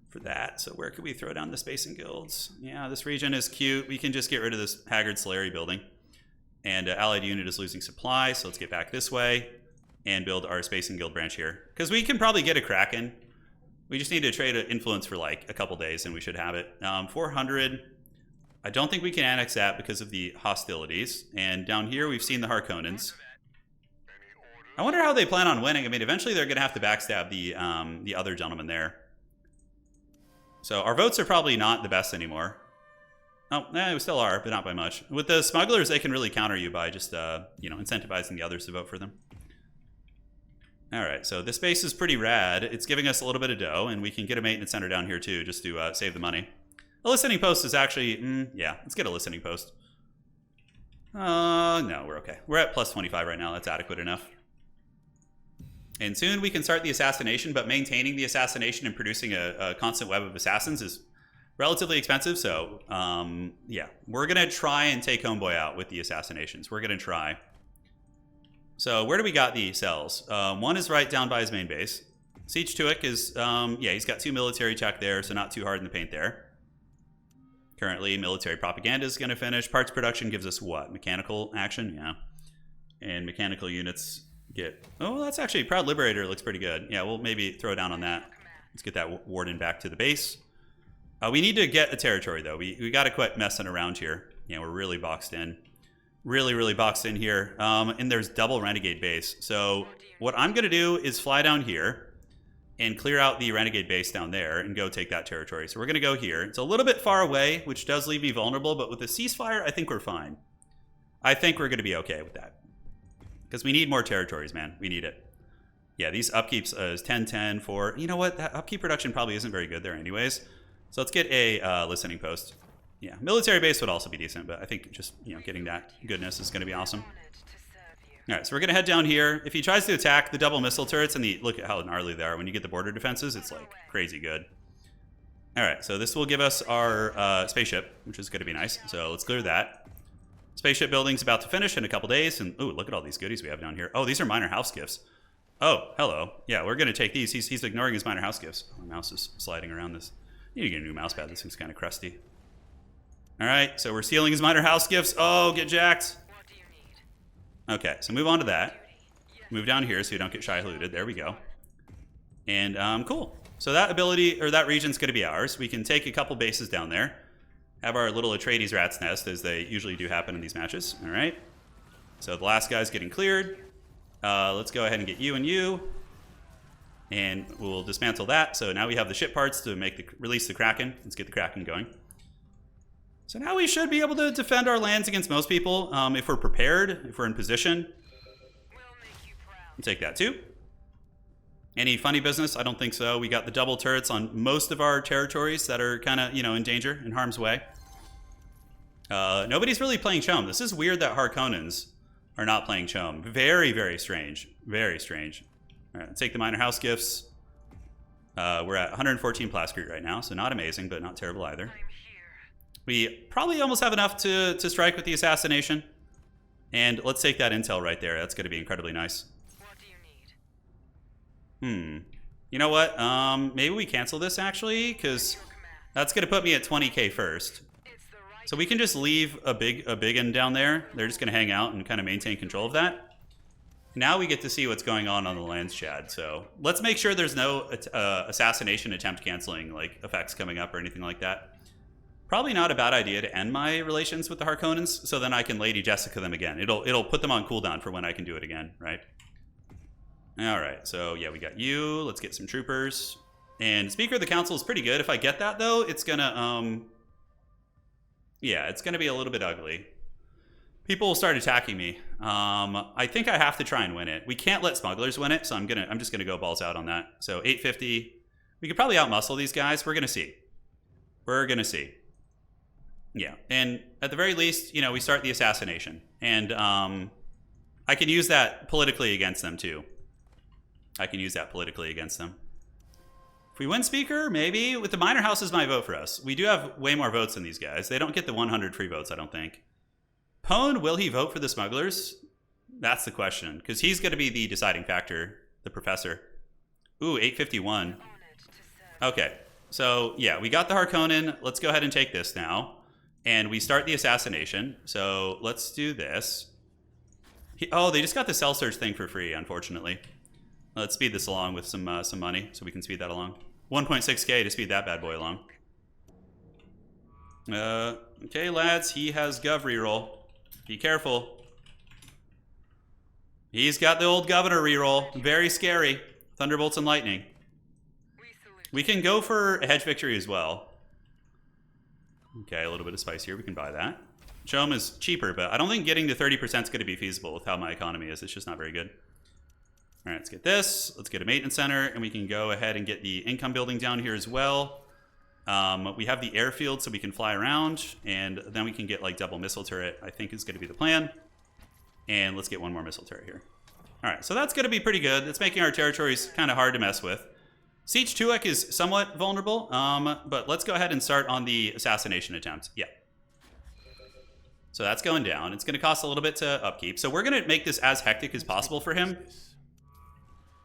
for that. So where could we throw down the Spacing Guilds? Yeah, this region is cute. We can just get rid of this Haggard Solari building. And allied unit is losing supply, so let's get back this way and build our Spacing Guild branch here. Because we can probably get a Kraken. We just need to trade an influence for like a couple days and we should have it. 400. I don't think we can annex that because of the hostilities. And down here we've seen the Harkonnens. I wonder how they plan on winning. I mean, eventually they're going to have to backstab the other gentleman there. So our votes are probably not the best anymore. Oh, we still are, but not by much. With the smugglers, they can really counter you by just, incentivizing the others to vote for them. All right, so this base is pretty rad. It's giving us a little bit of dough, and we can get a maintenance center down here too, just to save the money. A listening post is actually, yeah, let's get a listening post. No, we're okay. We're at plus 25 right now. That's adequate enough. And soon we can start the assassination, but maintaining the assassination and producing a constant web of assassins is relatively expensive. So, yeah, we're going to try and take Homeboy out with the assassinations. We're going to try. So where do we got the cells? One is right down by his main base. Siege Tuick is, yeah, he's got 2 military tech there, so not too hard in the paint there. Currently, military propaganda is going to finish. Parts production gives us what? Mechanical action? Yeah. And mechanical units... get... Oh, that's actually... Proud Liberator looks pretty good. Yeah, we'll maybe throw down on that. Let's get that Warden back to the base. We need to get a territory, though. We got to quit messing around here. Yeah, we're really boxed in. Really, really boxed in here. And there's double Renegade base. So what I'm going to do is fly down here and clear out the Renegade base down there and go take that territory. So we're going to go here. It's a little bit far away, which does leave me vulnerable. But with the ceasefire, I think we're fine. I think we're going to be okay with that. Because we need more territories, man. We need it. Yeah, these upkeeps is 10, 10, 4. You know what? That upkeep production probably isn't very good there anyways. So let's get a listening post. Yeah, military base would also be decent, but I think just, getting that goodness is going to be awesome. All right, so we're going to head down here. If he tries to attack the double missile turrets, and look at how gnarly they are. When you get the border defenses, it's like crazy good. All right, so this will give us our spaceship, which is going to be nice. So let's clear that. Spaceship building's about to finish in a couple days, and ooh, look at all these goodies we have down here. Oh, these are minor house gifts. Oh, hello. Yeah, we're going to take these. He's ignoring his minor house gifts. My mouse is sliding around this. You need to get a new mouse pad. This thing's kind of crusty. All right, so we're stealing his minor house gifts. Oh, get jacked. What do you need? Okay, so move on to that. Move down here so you don't get shy looted. There we go. And cool. So that ability, or that region's going to be ours. We can take a couple bases down there. Have our little Atreides rat's nest, as they usually do happen in these matches. All right. So the last guy's getting cleared. Let's go ahead and get you and you. And we'll dismantle that. So now we have the ship parts to release the Kraken. Let's get the Kraken going. So now we should be able to defend our lands against most people if we're prepared, if we're in position. We'll make you proud. We'll take that too. Any funny business? I don't think so. We got the double turrets on most of our territories that are kind of, in danger, in harm's way. Nobody's really playing Chum. This is weird that Harkonnens are not playing Chum. Very, very strange. Very strange. All right, let's take the minor house gifts. We're at 114 Plascrete right now, so not amazing, but not terrible either. I'm here. We probably almost have enough to strike with the assassination. And let's take that intel right there. That's going to be incredibly nice. What do you need? You know what? Maybe we cancel this, actually, because that's going to put me at 20k first. It's the right So we can just leave a big one down there. They're just going to hang out and kind of maintain control of that. Now we get to see what's going on the lands, Chad. So let's make sure there's no assassination attempt canceling effects coming up or anything like that. Probably not a bad idea to end my relations with the Harkonnens, so then I can Lady Jessica them again. It'll put them on cooldown for when I can do it again, right? All right, so yeah, we got you. Let's get some troopers. And Speaker of the Council is pretty good. If I get that, though, it's gonna, yeah, it's gonna be a little bit ugly. People will start attacking me. I think I have to try and win it. We can't let smugglers win it, so I'm just gonna go balls out on that. So 850. We could probably outmuscle these guys. We're gonna see. We're gonna see. Yeah, and at the very least, we start the assassination, and I can use that politically against them too. If we win Speaker, maybe with the minor house is my vote for us. We do have way more votes than these guys. They don't get the 100 free votes, I don't think. Pone, will he vote for the smugglers? That's the question, because he's going to be the deciding factor, the professor. Ooh, 851. Honored to serve. Okay, so yeah, we got the Harkonnen. Let's go ahead and take this now. And we start the assassination. So let's do this. Oh, they just got the cell search thing for free, unfortunately. Let's speed this along with some money so we can speed that along. 1.6k to speed that bad boy along. Okay, lads, he has gov reroll. Be careful. He's got the old governor reroll. Very scary. Thunderbolts and lightning. We salute. We can go for a hedge victory as well. Okay, a little bit of spice here. We can buy that. Chom is cheaper, but I don't think getting to 30% is going to be feasible with how my economy is. It's just not very good. All right, let's get this. Let's get a maintenance center, and we can go ahead and get the income building down here as well. We have the airfield, so we can fly around, and then we can get like double missile turret, I think is going to be the plan. And let's get one more missile turret here. All right, so that's going to be pretty good. It's making our territories kind of hard to mess with. Siege Tuek is somewhat vulnerable, but let's go ahead and start on the assassination attempt. Yeah. So that's going down. It's going to cost a little bit to upkeep. So we're going to make this as hectic as possible for him.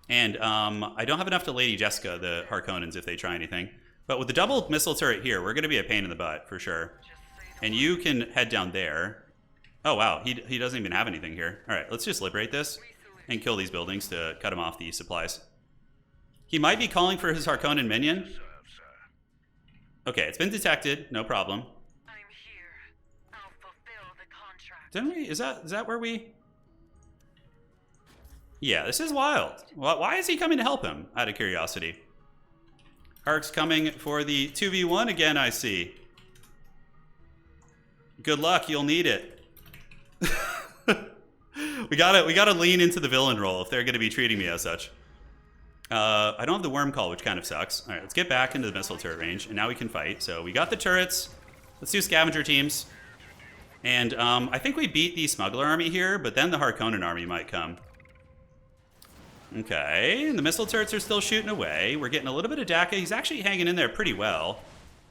And I don't have enough to Lady Jessica, the Harkonnens, if they try anything. But with the double missile turret here, we're going to be a pain in the butt, for sure. And you can head down there. Oh, wow. He doesn't even have anything here. All right, let's just liberate this and kill these buildings to cut him off the supplies. He might be calling for his Harkonnen minion. Okay, it's been detected. No problem. I'm here. I'll fulfill the contract. Didn't we? Is that where we... Yeah, this is wild. Why is he coming to help him? Out of curiosity. Hark's coming for the 2v1 again, I see. Good luck, you'll need it. we gotta lean into the villain role if they're gonna be treating me as such. I don't have the worm call, which kind of sucks. All right, let's get back into the missile turret range, and now we can fight. So we got the turrets. Let's do scavenger teams. And I think we beat the smuggler army here, but then the Harkonnen army might come. Okay, and the missile turrets are still shooting away. We're getting a little bit of Daka. He's actually hanging in there pretty well.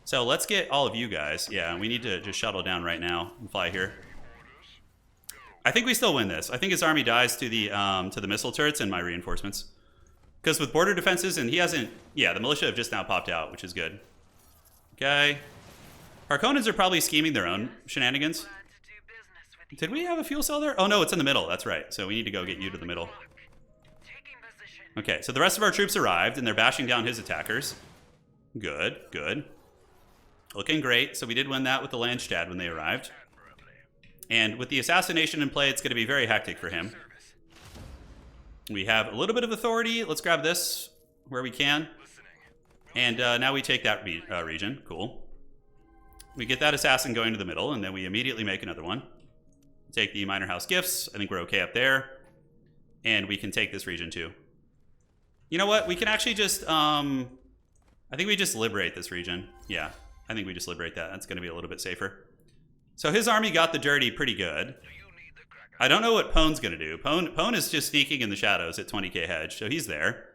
So let's get all of you guys. Yeah, we need to just shuttle down right now and fly here. I think we still win this. I think his army dies to the missile turrets and my reinforcements. Because with border defenses, and he hasn't... Yeah, the militia have just now popped out, which is good. Okay. Harkonnens are probably scheming their own shenanigans. Glad to do business with you. Did we have a fuel cell there? Oh, no, it's in the middle. That's right. So we need to go get you to the middle. Taking position. Okay, so the rest of our troops arrived, and they're bashing down his attackers. Good, good. Looking great. So we did win that with the Landstad when they arrived. And with the assassination in play, it's going to be very hectic for him. We have a little bit of authority. Let's grab this where we can. And now we take that region. Cool. We get that assassin going to the middle, and then we immediately make another one. Take the minor house gifts. I think we're okay up there. And we can take this region too. You know what? We can actually just... I think we just liberate this region. Yeah, I think we just liberate that. That's going to be a little bit safer. So his army got the dirty pretty good. I don't know what Pone's going to do. Pone is just sneaking in the shadows at 20k hedge, so he's there.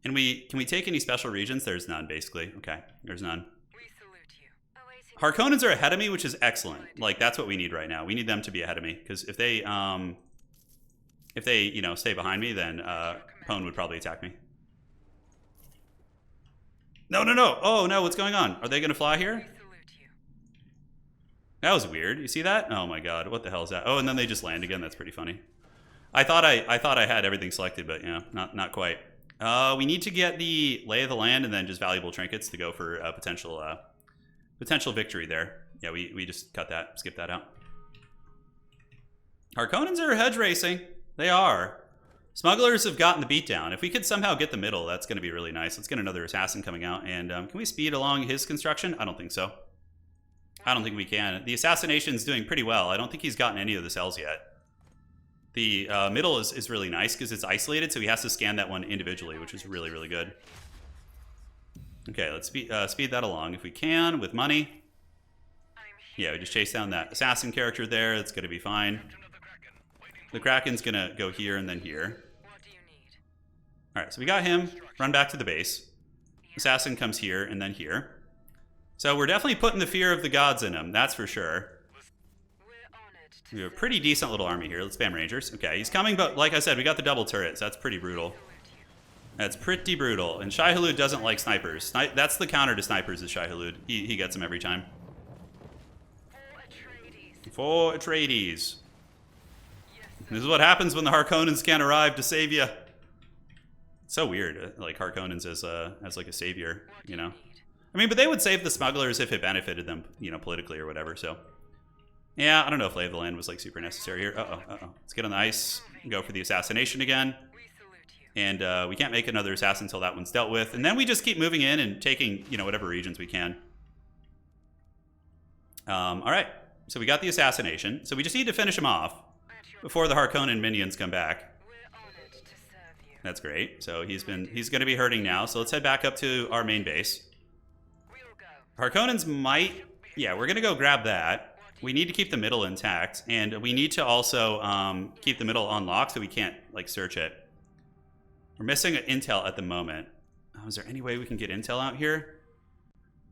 And can we take any special regions? There's none, basically. Okay, there's none. We salute you. Awaiting. Harkonnens are ahead of me, which is excellent. Like, that's what we need right now. We need them to be ahead of me, because if they stay behind me, then Pone would probably attack me. No. Oh, no, what's going on? Are they going to fly here? We salute you. That was weird. You see that? Oh my god, what the hell is that? Oh, and then they just land again. That's pretty funny. I thought I had everything selected, but yeah, not quite. We need to get the lay of the land and then just valuable trinkets to go for a potential victory there. Yeah, we just skip that out. Harkonnens are hedge racing. They are. Smugglers have gotten the beat down. If we could somehow get the middle, that's going to be really nice. Let's get another assassin coming out. And can we speed along his construction? I don't think so. I don't think we can. The assassination's doing pretty well. I don't think he's gotten any of the cells yet. The middle is really nice because it's isolated, so he has to scan that one individually, which is really, really good. Okay, let's speed that along if we can with money. Yeah, we just chase down that assassin character there. It's going to be fine. The Kraken's going to go here and then here. What do you need? All right, so we got him. Run back to the base. Assassin comes here and then here. So we're definitely putting the fear of the gods in him, that's for sure. We're honored We have a pretty decent little army here. Let's spam Rangers. Okay, he's coming, but like I said, we got the double turrets. That's pretty brutal. That's pretty brutal. And Shai-Hulud doesn't like snipers. That's the counter to snipers is Shai-Hulud. He gets them every time. For Atreides. This is what happens when the Harkonnens can't arrive to save you. It's so weird, like Harkonnens as like a savior, you know? I mean, but they would save the smugglers if it benefited them, you know, politically or whatever, so. Yeah, I don't know if Lay of the Land was like super necessary here. Uh-oh. Let's get on the ice and go for the assassination again. And we can't make another assassin until that one's dealt with. And then we just keep moving in and taking, you know, whatever regions we can. All right. So we got the assassination. So we just need to finish him off before the Harkonnen minions come back. That's great. So he's going to be hurting now. So let's head back up to our main base. Harkonnens might... Yeah, we're going to go grab that. We need to keep the middle intact. And we need to also keep the middle unlocked so we can't, like, search it. We're missing intel at the moment. Oh, is there any way we can get intel out here?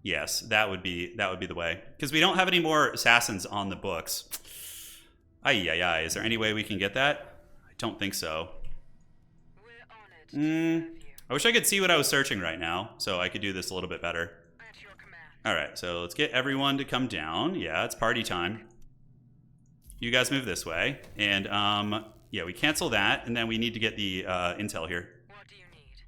Yes, that would be the way. Because we don't have any more assassins on the books. Ay. Is there any way we can get that? I don't think so. I wish I could see what I was searching right now, so I could do this a little bit better. All right, so let's get everyone to come down. Yeah, it's party time. You guys move this way. And, yeah, we cancel that, and then we need to get the intel here. What do you need?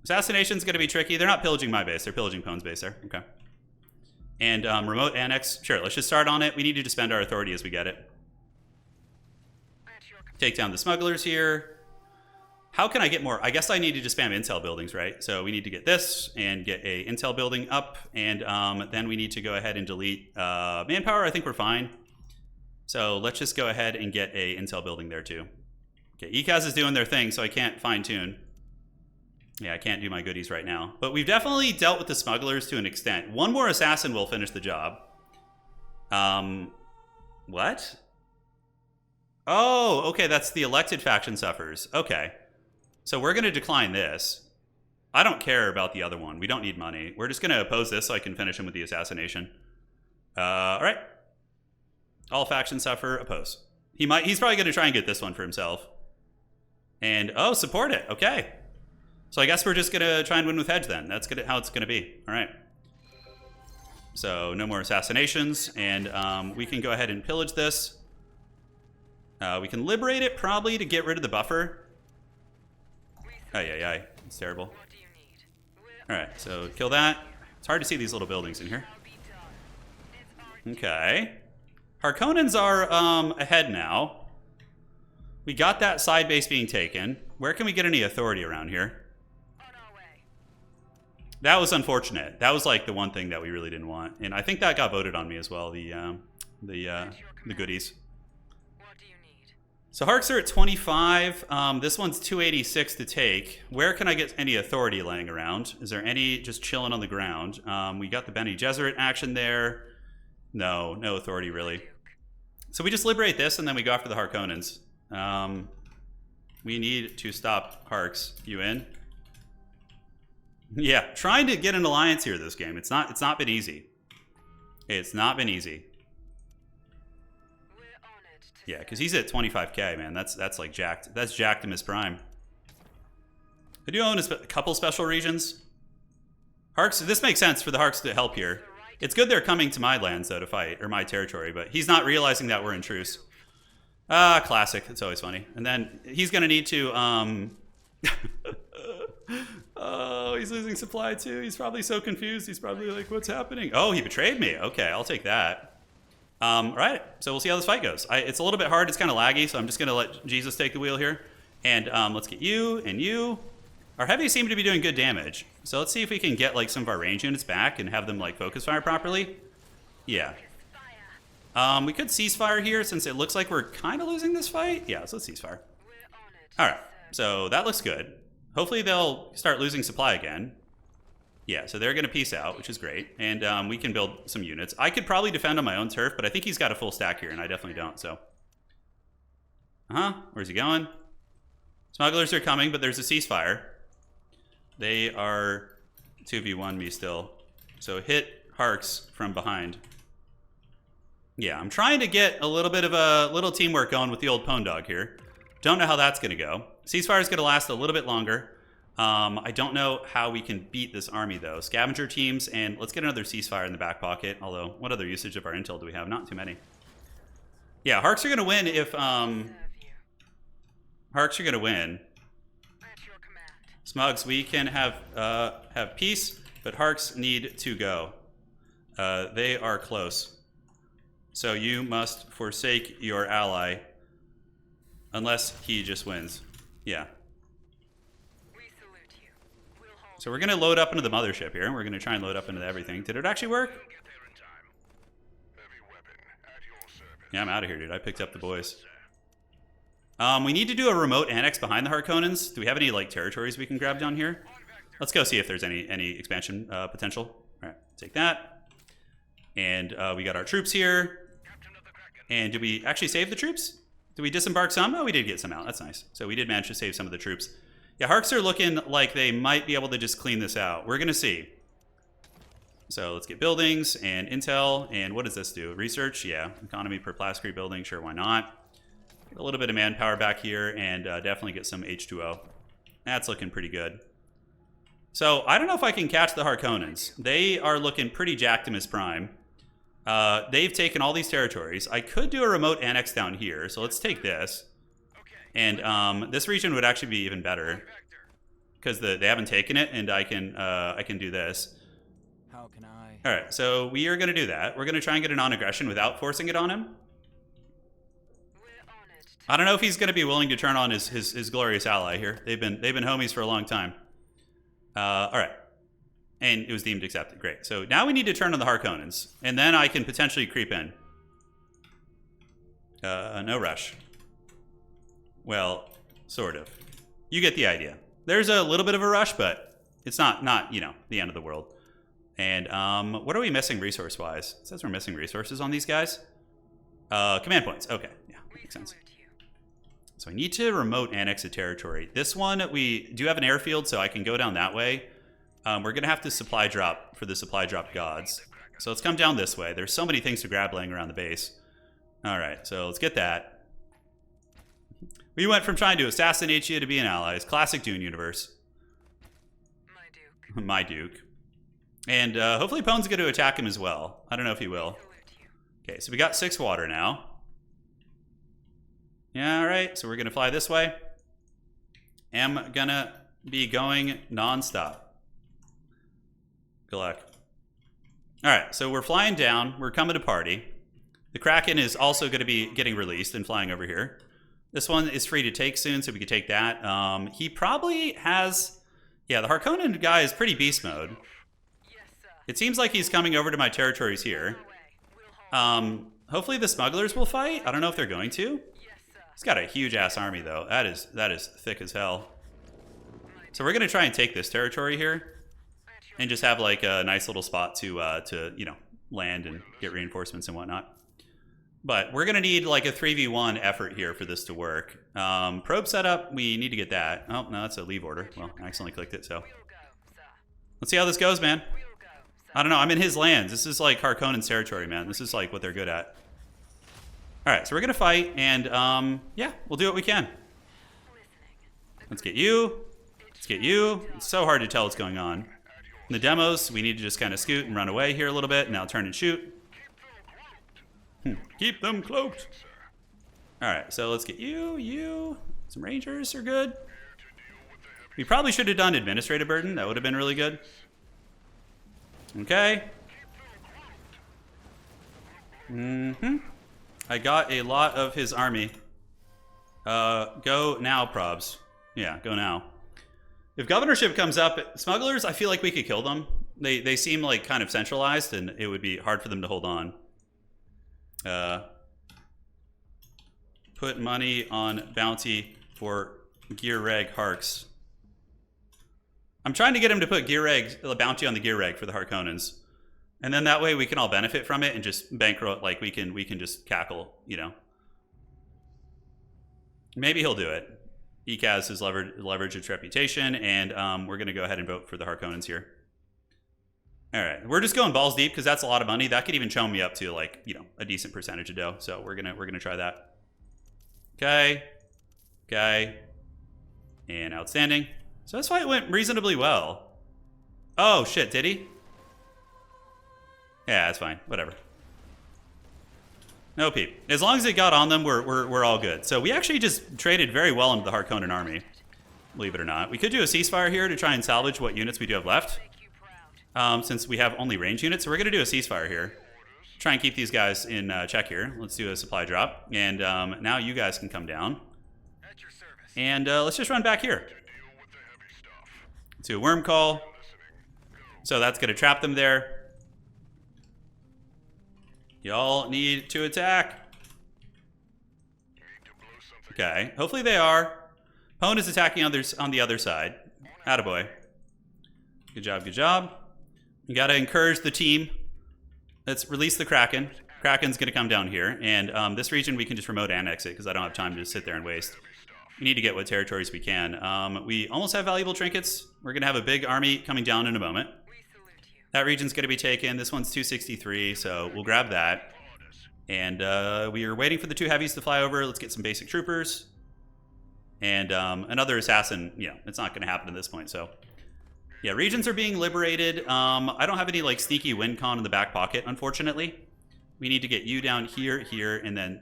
Assassination's going to be tricky. They're not pillaging my base. They're pillaging Pone's base there. Okay. And remote annex. Sure, let's just start on it. We need to spend our authority as we get it. Take down the smugglers here. How can I get more? I guess I need to just spam intel buildings, right? So we need to get this and get a intel building up. And then we need to go ahead and delete manpower. I think we're fine. So let's just go ahead and get a intel building there too. Okay, Ecaz is doing their thing, so I can't fine tune. Yeah, I can't do my goodies right now. But we've definitely dealt with the smugglers to an extent. One more assassin will finish the job. What? Oh, okay, that's the elected faction suffers. Okay. So we're going to decline this. I don't care about the other one. We don't need money. We're just going to oppose this so I can finish him with the assassination. All right. All factions suffer, oppose. He's probably going to try and get this one for himself. And, oh, support it. Okay. So I guess we're just going to try and win with hedge then. That's how it's going to be. All right. So no more assassinations. And we can go ahead and pillage this. We can liberate it probably to get rid of the buffer. Ay. It's terrible. All right, so kill that. It's hard to see these little buildings in here. Okay. Harkonnens are ahead now. We got that side base being taken. Where can we get any authority around here? That was unfortunate. That was like the one thing that we really didn't want. And I think that got voted on me as well, the goodies. So Harks are at 25. This one's 286 to take. Where can I get any authority laying around? Is there any just chilling on the ground? We got the Bene Gesserit action there. No authority really. So we just liberate this and then we go after the Harkonnens. We need to stop Harks. You in? Yeah, trying to get an alliance here this game. It's not been easy. It's not been easy. Yeah, because he's at 25k, man. That's like jacked. That's jacked him his prime. I do own a couple special regions. Harks, this makes sense for the Harks to help here. It's good they're coming to my lands, though, to fight, or my territory, but he's not realizing that we're in truce. Classic. It's always funny. And then he's going to need to, oh, he's losing supply, too. He's probably so confused. He's probably like, what's happening? Oh, he betrayed me. Okay, I'll take that. All right, so we'll see how this fight goes. It's a little bit hard. It's kind of laggy, so I'm just going to let Jesus take the wheel here. And let's get you and you. Our heavies seem to be doing good damage. So let's see if we can get like some of our range units back and have them like focus fire properly. Yeah. We could ceasefire here since it looks like we're kind of losing this fight. Yeah, so let's ceasefire. All right, so that looks good. Hopefully they'll start losing supply again. Yeah, so they're going to peace out, which is great. And we can build some units. I could probably defend on my own turf, but I think he's got a full stack here, and I definitely don't, so. Where's he going? Smugglers are coming, but there's a ceasefire. They are 2v1 me still. So hit Harks from behind. Yeah, I'm trying to get a little bit of a little teamwork going with the old Pwn Dog here. Don't know how that's going to go. Ceasefire is going to last a little bit longer. I don't know how we can beat this army, though. Scavenger teams, and let's get another ceasefire in the back pocket. Although, what other usage of our intel do we have? Not too many. Yeah, Harks are going to win if... Serve you. Harks are going to win. At your command. Smugs, we can have peace, but Harks need to go. They are close. So you must forsake your ally unless he just wins. Yeah. We salute you. We'll hold. So we're going to load up into the mothership here. We're going to try and load up into everything. Did it actually work? Get there in time. Heavy weapon at your service. Yeah, I'm out of here, dude. I picked up the boys. We need to do a remote annex behind the Harkonnens. Do we have any like territories we can grab down here? Let's go see if there's any expansion potential. All right, take that. And we got our troops here. And did we actually save the troops? Did we disembark some? Oh, we did get some out. That's nice. So we did manage to save some of the troops. Yeah, Harks are looking like they might be able to just clean this out. We're going to see. So let's get buildings and intel. And what does this do? Research? Yeah. Economy per plascrete building. Sure, why not? Get a little bit of manpower back here and definitely get some H2O. That's looking pretty good. So I don't know if I can catch the Harkonnens. They are looking pretty Jactimus Prime. They've taken all these territories. I could do a remote annex down here, so let's take this. And this region would actually be even better because they haven't taken it, and I can do this. How can I? All right, so we are going to do that. We're going to try and get a non-aggression without forcing it on him. We're honored to I don't know if he's going to be willing to turn on his glorious ally here. They've been homies for a long time. All right. And it was deemed accepted. Great. So now we need to turn on the Harkonnens. And then I can potentially creep in. No rush. Well, sort of. You get the idea. There's a little bit of a rush, but it's not you know, the end of the world. And what are we missing resource-wise? It says we're missing resources on these guys. Command points. Okay. Yeah, makes sense. salute you. So I need to remote annex a territory. This one, we do have an airfield, so I can go down that way. We're going to have to supply drop for the supply drop gods. So let's come down this way. There's so many things to grab laying around the base. All right, so let's get that. We went from trying to assassinate you to being allies. Classic Dune universe. My Duke. My Duke. And hopefully Pone's going to attack him as well. I don't know if he will. Salute you. Okay, so we got 6 water now. Yeah, all right, so we're going to fly this way. Am going to be going nonstop. Good luck. All right, so we're flying down. We're coming to party. The Kraken is also going to be getting released and flying over here. This one is free to take soon, so we could take that. He probably has... Yeah, the Harkonnen guy is pretty beast mode. Yes, sir. It seems like he's coming over to my territories here. Our way. We'll hold. Hopefully the smugglers will fight. I don't know if they're going to. Yes, sir. He's got a huge-ass army, though. That is thick as hell. So we're going to try and take this territory here. At your And just have like a nice little spot to you know, land and get reinforcements and whatnot. But we're gonna need like a 3v1 effort here for this to work. Probe setup, we need to get that. Oh no, that's a leave order. Well, I accidentally clicked it, so We'll go, sir. let's see how this goes, man. We'll go, sir. I don't know. I'm in his lands. This is like Harkonnen's territory, man. This is like what they're good at. All right, so we're gonna fight, and yeah, we'll do what we can. Listening. Let's get you. Let's get you. It's so hard to tell what's going on. In the demos, we need to just kind of scoot and run away here a little bit. Now turn and shoot. Keep them cloaked. All right, so let's get you. Some rangers are good. We probably should have done administrative burden. That would have been really good. Okay. I got a lot of his army. Go now, probs. Yeah, go now. If governorship comes up, smugglers, I feel like we could kill them. They seem like kind of centralized, and it would be hard for them to hold on. Put money on bounty for gear reg Harks. I'm trying to get him to put a bounty on the gear reg for the Harkonnens, and then that way we can all benefit from it and just bankroll. Like we can just cackle, you know. Maybe he'll do it. Ecaz has leveraged its reputation, and we're going to go ahead and vote for the Harkonnens here. All right, we're just going balls deep because that's a lot of money. That could even chow me up to like, you know, a decent percentage of dough. So we're gonna try that. Okay, okay, and outstanding. So this fight went reasonably well. Oh shit, did he? Yeah, that's fine. Whatever. No peep. As long as it got on them, we're all good. So we actually just traded very well into the Harkonnen army. Believe it or not. We could do a ceasefire here to try and salvage what units we do have left. Since we have only range units. So we're going to do a ceasefire here. Try and keep these guys in check here. Let's do a supply drop. And now you guys can come down. And let's just run back here. Let's do a worm call. So that's going to trap them there. Y'all need to attack. Okay, hopefully they are. Pone is attacking others on the other side. Attaboy. Good job, good job. You gotta encourage the team. Let's release the Kraken. Kraken's gonna come down here. And this region we can just remote annex it because I don't have time to sit there and waste. We need to get what territories we can. We almost have valuable trinkets. We're gonna have a big army coming down in a moment. That region's going to be taken. This one's 263, so we'll grab that. And we are waiting for the 2 heavies to fly over. Let's get some basic troopers. And another assassin, you know, it's not going to happen at this point. So, yeah, regions are being liberated. I don't have any, like, sneaky win con in the back pocket, unfortunately. We need to get you down here, and then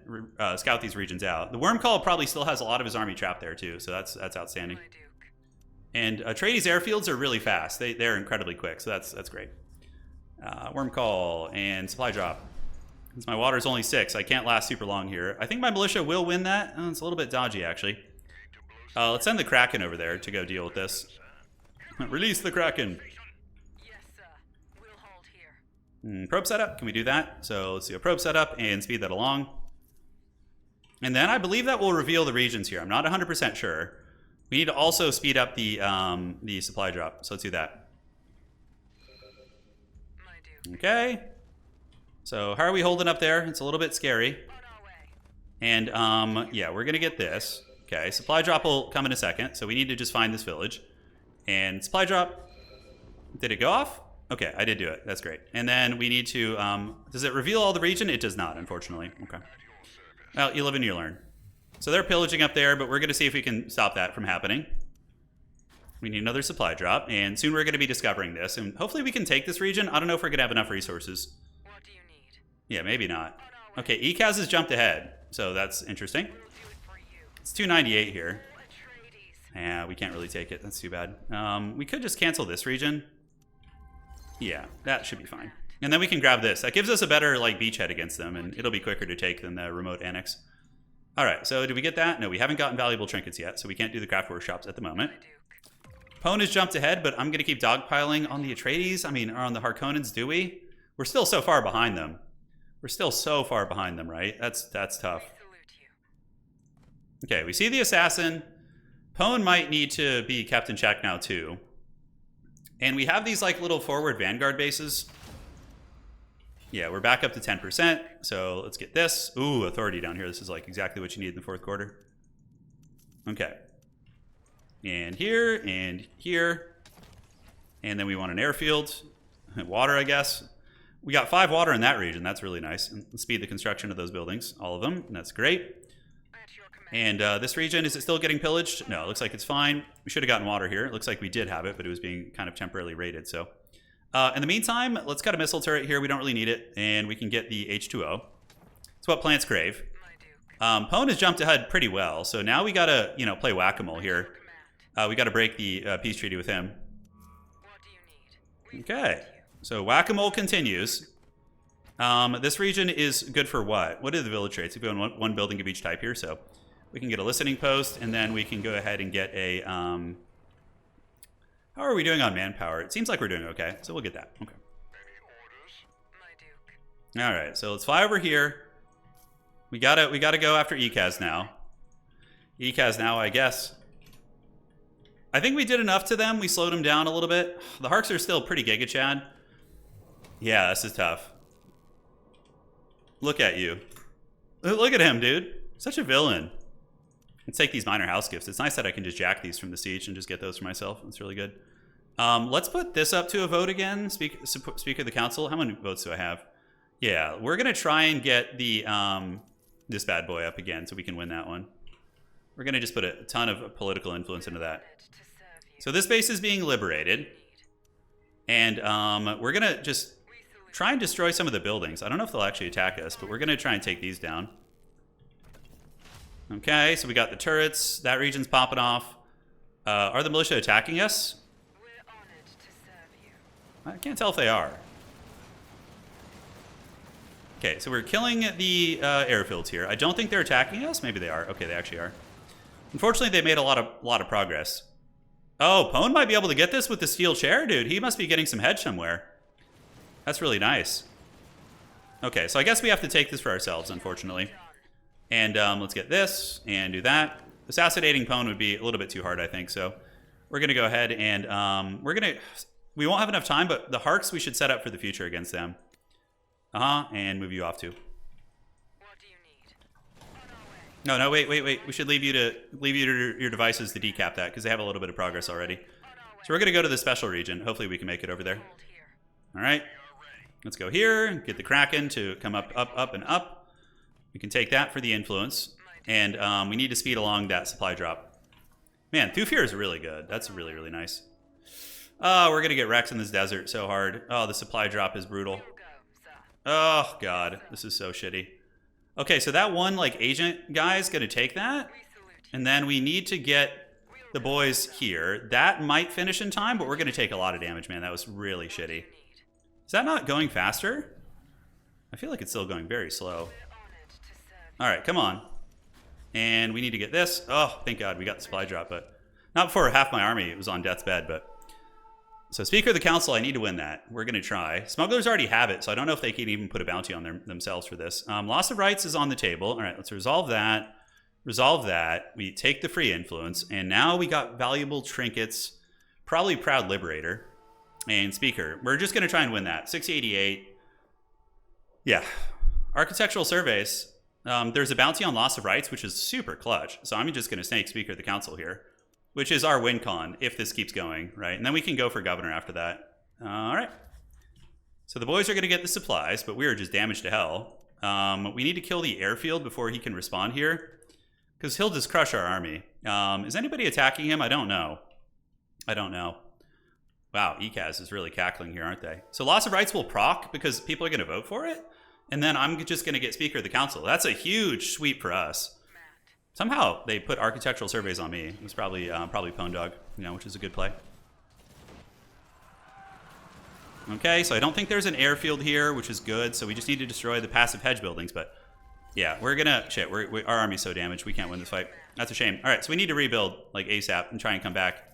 scout these regions out. The Worm Call probably still has a lot of his army trapped there, too, so that's outstanding. And Atreides airfields are really fast. They're incredibly quick, so that's great. Worm Call and supply drop. Since my water is only 6, I can't last super long here. I think my militia will win that. Oh, it's a little bit dodgy, actually. Let's send the Kraken over there to go deal with this. Release the Kraken. Yes, sir. We'll hold here. Probe setup. Can we do that? So let's do a probe setup and speed that along. And then I believe that will reveal the regions here. I'm not 100% sure. We need to also speed up the supply drop. So let's do that. Okay. So how are we holding up there? It's a little bit scary. And yeah, we're gonna get this. Okay, supply drop will come in a second. So we need to just find this village. And supply drop. Did it go off? Okay, I did do it. That's great. And then we need to. Does it reveal all the region? It does not, unfortunately. Okay. Well, you live and you learn. So they're pillaging up there, but we're going to see if we can stop that from happening. We need another supply drop, and soon we're going to be discovering this, and hopefully we can take this region. I don't know if we're going to have enough resources. What do you need? Yeah, maybe not. Okay, Ecaz has jumped ahead, so that's interesting. We'll do it for you. It's 298 here. Atreides. Yeah, we can't really take it. That's too bad. We could just cancel this region. Yeah, that should be fine. And then we can grab this. That gives us a better like beachhead against them, and it'll be quicker to take than the remote annex. All right, so did we get that? No, we haven't gotten valuable trinkets yet, so we can't do the craft workshops at the moment. Pone has jumped ahead, but I'm going to keep dogpiling on the Atreides. I mean, or on the Harkonnens, do we? We're still so far behind them. We're still so far behind them, right? That's tough. Okay, we see the assassin. Pone might need to be kept in check now, too. And we have these, like, little forward vanguard bases. Yeah, we're back up to 10%, so let's get this. Ooh, authority down here. This is, like, exactly what you need in the fourth quarter. Okay. And here, and here. And then we want an airfield. Water, I guess. We got 5 water in that region. That's really nice. And speed the construction of those buildings, all of them. And that's great. And this region, is it still getting pillaged? No, it looks like it's fine. We should have gotten water here. It looks like we did have it, but it was being kind of temporarily raided. So in the meantime, let's cut a missile turret here. We don't really need it. And we can get the H2O. It's what plants crave. Pone has jumped ahead pretty well. So now we got to, you know, play whack-a-mole here. We got to break the peace treaty with him. Okay. So whack-a-mole continues. This region is good for what? What are the village traits? We go in one building of each type here, so we can get a listening post, and then we can go ahead and get a... how are we doing on manpower? It seems like we're doing okay, so we'll get that. Okay. All right, so let's fly over here. We gotta go after Ecaz now. Ecaz now, I guess. I think we did enough to them. We slowed them down a little bit. The Harks are still pretty Giga Chad. Yeah, this is tough. Look at you. Look at him, dude. Such a villain. Let's take these minor house gifts. It's nice that I can just jack these from the siege and just get those for myself. That's really good. Let's put this up to a vote again. Speaker of the council. How many votes do I have? Yeah, we're gonna try and get the this bad boy up again so we can win that one. We're gonna just put a ton of political influence into that. So this base is being liberated, and we're gonna just try and destroy some of the buildings. I don't know if they'll actually attack us, but we're gonna try and take these down. Okay, so we got the turrets. That region's popping off. Are the militia attacking us? We're honored to serve you. I can't tell if they are. Okay, so we're killing the airfields here. I don't think they're attacking us. Maybe they are. Okay, they actually are. Unfortunately, they made a lot of progress. Oh, Pone might be able to get this with the steel chair, dude. He must be getting some hedge somewhere. That's really nice. Okay, so I guess we have to take this for ourselves, unfortunately. And let's get this and do that. Assassinating Pone would be a little bit too hard, I think. So we're going to go ahead and we won't have enough time, but the Harks we should set up for the future against them. And move you off too. What do you need? On our way. No, wait. We should leave you to your devices to decap that because they have a little bit of progress already. So we're going to go to the special region. Hopefully we can make it over there. Hold here. All right. Let's go here and get the Kraken to come up, and up. We can take that for the influence. And we need to speed along that supply drop. Man, Thufir is really good. That's really, really nice. Oh, we're going to get wrecked in this desert so hard. Oh, the supply drop is brutal. You go, sir. Oh, God. This is so shitty. Okay, so that one, like, agent guy is going to take that. We salute you. And then we need to get the boys here. That might finish in time, but we're going to take a lot of damage, man. That was really shitty. Is that not going faster? I feel like it's still going very slow. We're honored to serve All right, come on. And we need to get this. Oh, thank God we got the supply drop, but not before half my army was on death's bed, but... So Speaker of the Council, I need to win that. We're going to try. Smugglers already have it, so I don't know if they can even put a bounty on themselves for this. Loss of rights is on the table. All right, let's resolve that. Resolve that. We take the free influence, and now we got valuable trinkets. Probably Proud Liberator. And Speaker. We're just going to try and win that. 688. Yeah. Architectural surveys. There's a bounty on loss of rights, which is super clutch. So I'm just going to snake Speaker of the Council here, which is our win con if this keeps going, right? And then we can go for governor after that. All right. So the boys are going to get the supplies, but we are just damaged to hell. We need to kill the airfield before he can respond here, because he'll just crush our army. Is anybody attacking him? I don't know. Wow, Ecaz is really cackling here, aren't they? So loss of rights will proc because people are going to vote for it, and then I'm just going to get Speaker of the Council. That's a huge sweep for us. Somehow they put architectural surveys on me. It was probably Pone Dog, which is a good play. Okay, so I don't think there's an airfield here, which is good. So we just need to destroy the passive hedge buildings. But yeah, we're gonna our army's so damaged we can't win this fight. That's a shame. All right, so we need to rebuild like ASAP and try and come back.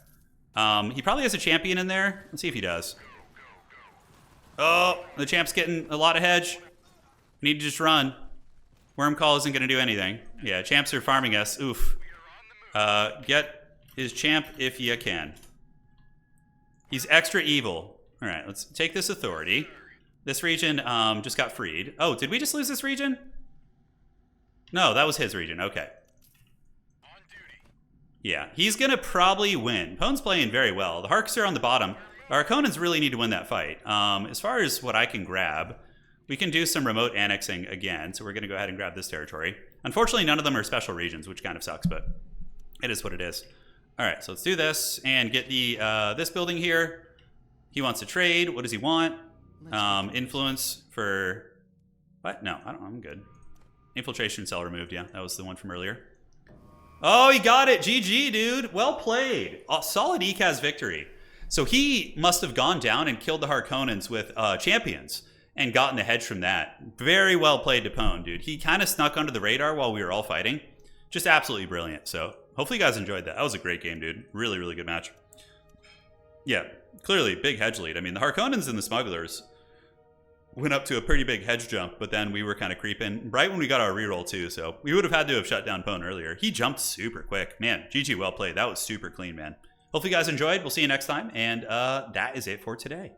He probably has a champion in there. Let's see if he does. Oh, the champ's getting a lot of hedge. We need to just run. Wormcall isn't going to do anything. Yeah, champs are farming us. Oof. Get his champ if you can. He's extra evil. All right, let's take this authority. This region just got freed. Oh, did we just lose this region? No, that was his region. Okay. On duty. Yeah, he's going to probably win. Pone's playing very well. The Harks are on the bottom. Our Harkonnens really need to win that fight. As far as what I can grab, we can do some remote annexing again, so we're going to go ahead and grab this territory. Unfortunately, none of them are special regions, which kind of sucks, but it is what it is. All right, so let's do this and get the this building here. He wants to trade. What does he want? Influence for... What? No, I'm good. Infiltration cell removed, yeah. That was the one from earlier. Oh, he got it. GG, dude. Well played. Solid Ecaz victory. So he must have gone down and killed the Harkonnens with champions and gotten the hedge from that. Very well played to Pone, dude. He kind of snuck under the radar while we were all fighting. Just absolutely brilliant. So hopefully you guys enjoyed that. That was a great game, dude. Really, really good match. Yeah, clearly big hedge lead. I mean, the Harkonnens and the Smugglers went up to a pretty big hedge jump, but then we were kind of creeping right when we got our reroll too. So we would have had to have shut down Pone earlier. He jumped super quick. Man, GG, well played. That was super clean, man. Hopefully you guys enjoyed. We'll see you next time. And that is it for today.